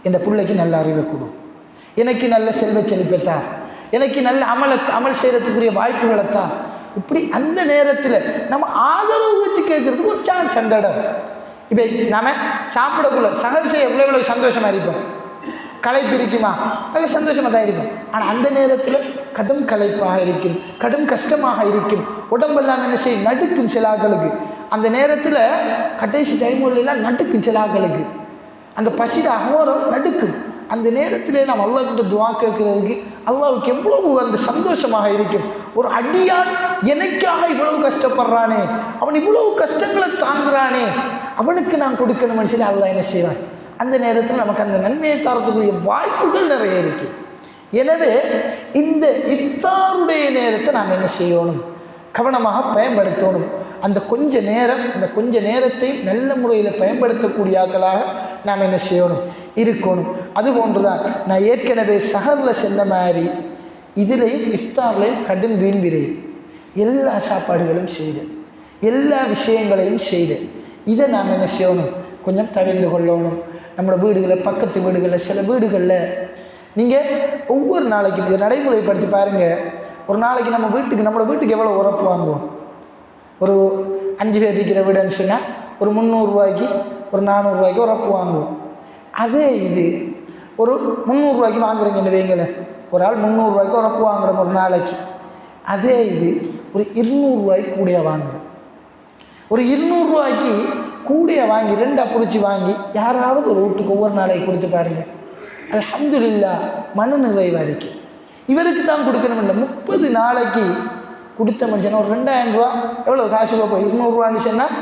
என் பிள்ளைக்கு நல்ல அறிவை கொடு, எனக்கு நல்ல செல்வ செழிப்பைத்தான், எனக்கு நல்ல அமல் செய்கிறதுக்குரிய வாய்ப்புகளைத்தான். இப்படி அந்த நேரத்தில் நம்ம ஆதரவு வச்சு கேட்குறதுக்கு ஒரு சான்ஸ் அந்த இடம். இப்போ நாம் சாப்பிடக்குள்ள சகல் செய்ய எவ்வளோ சந்தோஷமாக இருப்போம், களைப்பு இருக்குமா நல்ல சந்தோஷமாக தான் இருக்கும். ஆனால் அந்த நேரத்தில் கடும் களைப்பாக இருக்கும், கடும் கஷ்டமாக இருக்கும், உடம்பெல்லாம் என்ன செய்யும் நடுக்கும் சில ஆக்களுக்கு. அந்த நேரத்தில் கடைசி டைம்லாம் நடுக்கும் சில ஆக்களுக்கு, அந்த பசிட அகோரம் நடுக்கும். அந்த நேரத்திலே நாம் அல்லாஹ்கிட்ட துஆ கேட்குறதுக்கு அல்லாஹ்வுக்கு எவ்வளவு அந்த சந்தோஷமாக இருக்கும். ஒரு அடியான் எனக்காக இவ்வளவு கஷ்டப்படுறானே, அவன் இவ்வளவு கஷ்டங்களை தாங்குறானே, அவனுக்கு நான் கொடுக்கணும்னு சொல்லி அல்லாஹ் என்ன செய்வான். அந்த நேரத்தில் நமக்கு அந்த நன்மையை தரத்துக்குரிய வாய்ப்புகள் நிறைய இருக்குது. எனவே இந்த இஃப்தாருடைய நேரத்தை நாம் என்ன செய்யணும், கவனமாக பயன்படுத்தணும். அந்த கொஞ்ச நேரத்தை நல்ல முறையில் பயன்படுத்தக்கூடிய ஆட்களாக நாம் என்ன செய்யணும் இருக்கணும். அதுபோன்றுதான் நான் ஏற்கனவே சஹரில் சொன்ன மாதிரி இதிலையும் இஃப்தார்லையும் கடும் வீண்விரேன், எல்லா சாப்பாடுகளும் செய்தேன், எல்லா விஷயங்களையும் செய்தேன். இதை நாம் என்ன செய்யணும் கொஞ்சம் தவிர்த்து கொள்ளணும். நம்மளோட வீடுகளில் பக்கத்து வீடுகளில் சில வீடுகளில் நீங்கள் ஒவ்வொரு நாளைக்கு இதை நடைமுறைப்படுத்தி பாருங்கள். ஒரு நாளைக்கு நம்மளோட வீட்டுக்கு எவ்வளோ உரப்பு வாங்குவோம், ஒரு 5 பேர் இருக்கிற வீடுன்னு சொன்னால் ஒரு 300 ரூபாய்க்கு ஒரு 400 ரூபாய்க்கு உரப்பு வாங்குவோம். அதே இது ஒரு 300 ரூபாய்க்கு வாங்குறீங்கன்னு வைங்களேன், ஒரு ஆள் 300 ரூபாய்க்கு உரப்பு வாங்குறோம் ஒரு நாளைக்கு. அதே இது ஒரு 200 ரூபாய்க்கு கூடிய வாங்குறோம். ஒரு 200 ரூபாய்க்கு கூடிய வாங்கி 2 பிடிச்சி வாங்கி யாராவது ஒரு வீட்டுக்கு ஒவ்வொரு நாளைக்கு கொடுத்து பாருங்கள். அல்ஹம்துலில்லாஹ் மன நிறைவாக இருக்குது. இவருக்கு தான் கொடுக்கணும் இல்லை, 30 நாளைக்கு கொடுத்த மனுஷன் ஒரு 2000 ரூபா எவ்வளோ காசு போகும்? 200 ரூபான்னு சொன்னால்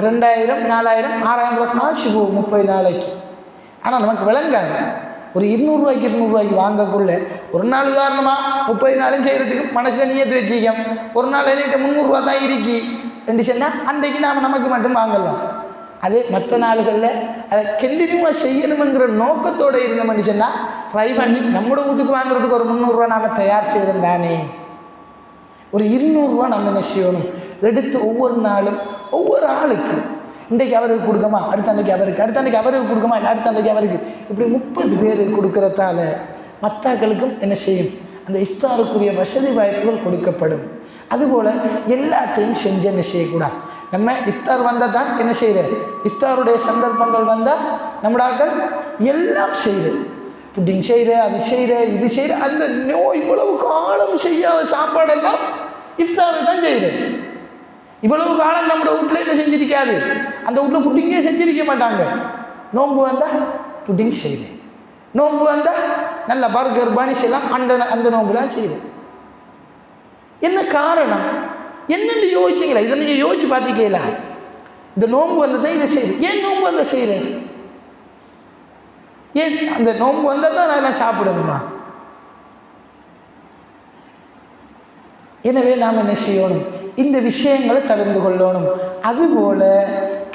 2000, 4000, 6000 ரூபா காசு போகும் 30 நாளைக்கு. ஆனால் நமக்கு விளங்காது. ஒரு 200 ரூபாய்க்கு 200 ரூபாய்க்கு வாங்கக்குள்ள ஒரு நாள் உதாரணமாக 30 நாளும் செய்கிறதுக்கு மனசில் நியத்து வச்சுக்கோம். ஒரு நாள் என்கிட்ட 300 ரூபா தான் இருக்கி ரெண்டு சொன்னால் அன்றைக்கு நாம் நமக்கு மட்டும் வாங்கலாம். அதே மற்ற நாடுகளில் அதை கண்டினியூவாக செய்யணுங்கிற நோக்கத்தோடு இருந்தோம்னு சொன்னால் ட்ரை பண்ணி நம்மளோட வீட்டுக்கு வாங்குறதுக்கு ஒரு 300 ரூபா நாம் தயார் செய்கிறோம் தானே. ஒரு 200 ரூபா நம்ம என்ன செய்யணும், எடுத்து ஒவ்வொரு நாளும் ஒவ்வொரு ஆளுக்கு இன்றைக்கு அவருக்கு கொடுக்கமா, அடுத்த அன்றைக்கு அவருக்கு, அடுத்த அன்றைக்கு அவருக்கு கொடுக்கமா, இல்லை அடுத்த அன்றைக்கு அவருக்கு, இப்படி 30 பேருக்கு கொடுக்கறதால மத்தாக்களுக்கும் என்ன செய்யும், அந்த இஃப்தாருக்குரிய வசதி வாய்ப்புகள் கொடுக்கப்படும். அதுபோல் எல்லாத்தையும் செஞ்சு என்ன செய்யக்கூடாது. நம்ம இஃப்தார் வந்தால் தான் என்ன செய்கிறது, இஃப்தாருடைய சந்தர்ப்பங்கள் வந்தால் நம்மடாக்கள் எல்லாம் செய்கிறது. புட்டிங் செய்கிற, அது செய்கிற, இது செய்கிற, அந்த நோய் இவ்வளவு காலம் செய்யாத சாப்பாடெல்லாம் இஃப்தாரை தான் செய்கிறது. இவ்வளவு காலம் நம்மளோட வீட்டில் என்ன செஞ்சிருக்காது, அந்த வீட்டில் புட்டிங்கே செஞ்சிருக்க மாட்டாங்க. நோன்பு வந்தால் புட்டிங் செய்யுது, நோன்பு வந்தால் நல்ல பர்கர் பானிஸ் எல்லாம் அந்த நோன்புலாம் செய்யுது. என்ன காரணம் என்னென்னு யோசிச்சிங்களா? இதை நீங்கள் யோசிச்சு பார்த்துக்கல. இந்த நோன்பு வந்ததான் இதை செய்யுது. ஏன் நோன்பு வந்தால் செய்கிறேன்? ஏன் அந்த நோன்பு வந்தால் தான் நான் சாப்பிடணுமா? எனவே நாம் என்ன செய்யணும், இந்த விஷயங்களை தவிர்த்து கொள்ளணும். அதுபோல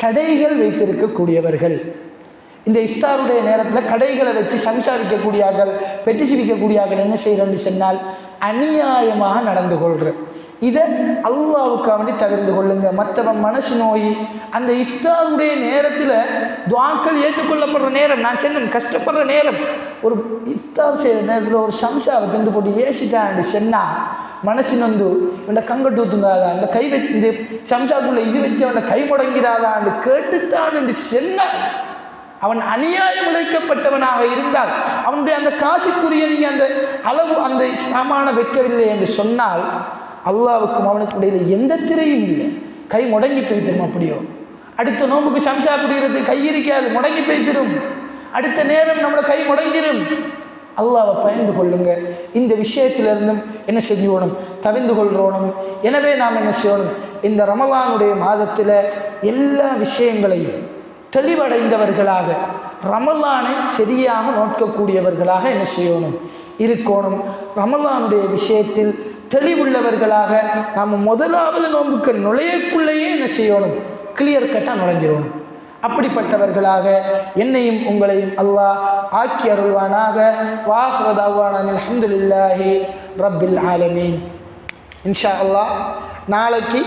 கடைகள் வைத்திருக்கக்கூடியவர்கள், இந்த இஃப்தாருடைய நேரத்தில் கடைகளை வச்சு சம்சாரிக்கக்கூடியார்கள், பெட்டிசிரிக்கக்கூடியார்கள் என்ன செய்யறோம்னு சொன்னால் அநியாயமாக நடந்து கொள்கிற இதை அல்லாஹ்வுக்காக வேண்டி தவிர்த்து கொள்ளுங்க. மற்றவன் மனசு நோய் அந்த இஃப்தாருடைய நேரத்தில் துஆக்கள் ஏற்றுக்கொள்ளப்படுற நேரம், நான் சொன்னேன் கஷ்டப்படுற நேரம், ஒரு இஃப்தார் செய்கிற நேரத்தில் ஒரு சம்சாவை திண்டு போட்டு ஏசிட்டான்னு சொன்னால் மனசு நொந்து இவனை கங்கட்டு ஊத்துங்காதா, இந்த கை வச்சு இந்த சம்சாக்குள்ள இது வச்சு அவனை கை முடங்கிறாதான்னு கேட்டுட்டான் என்று சொன்னால் அவன் அநியாயம் இழைக்கப்பட்டவனாக இருந்தால் அவனுடைய அந்த காசுக்குரிய நீங்கள் அந்த அளவு அந்த சாமான வைக்கவில்லை என்று சொன்னால் அல்லாஹ்வுக்கும் அவனுக்கு இடையில் எந்த திரையும் இல்லை. கை முடங்கி போய்த்திரும். அப்படியோ அடுத்த நோம்புக்கு சம்சா குடிக்கிறது கை இருக்காது, முடங்கி போய்த்திரும். அடுத்த நேரம் நம்மளை கை முடங்கிடும். அல்லாஹ்வை பயந்து கொள்ளுங்க. இந்த விஷயத்திலிருந்தும் என்ன செஞ்சோணும், தவிர்த்து கொள்றோணும். எனவே நாம் என்ன செய்யணும், இந்த ரமலானுடைய மாதத்தில் எல்லா விஷயங்களையும் தெளிவடைந்தவர்களாக, ரமலானை சரியாக நோக்கக்கூடியவர்களாக என்ன செய்யணும், இருக்கணும். ரமலானுடைய விஷயத்தில் தெளிவுள்ளவர்களாக நாம் முதலாவது நோன்புக்கு நுழையக்குள்ளேயே என்ன செய்யணும், கிளியர் கட்டாக நுழைஞ்சிடணும். அப்படிப்பட்டவர்களாக என்னையும் உங்களையும் அல்லாஹ் ஆக்கி அருள்வானாக. வாஹிரு தஅவானா அல்ஹம்துலில்லாஹி ரப்பில் ஆலமீன். இன்ஷா அல்லாஹ் நாளைக்கு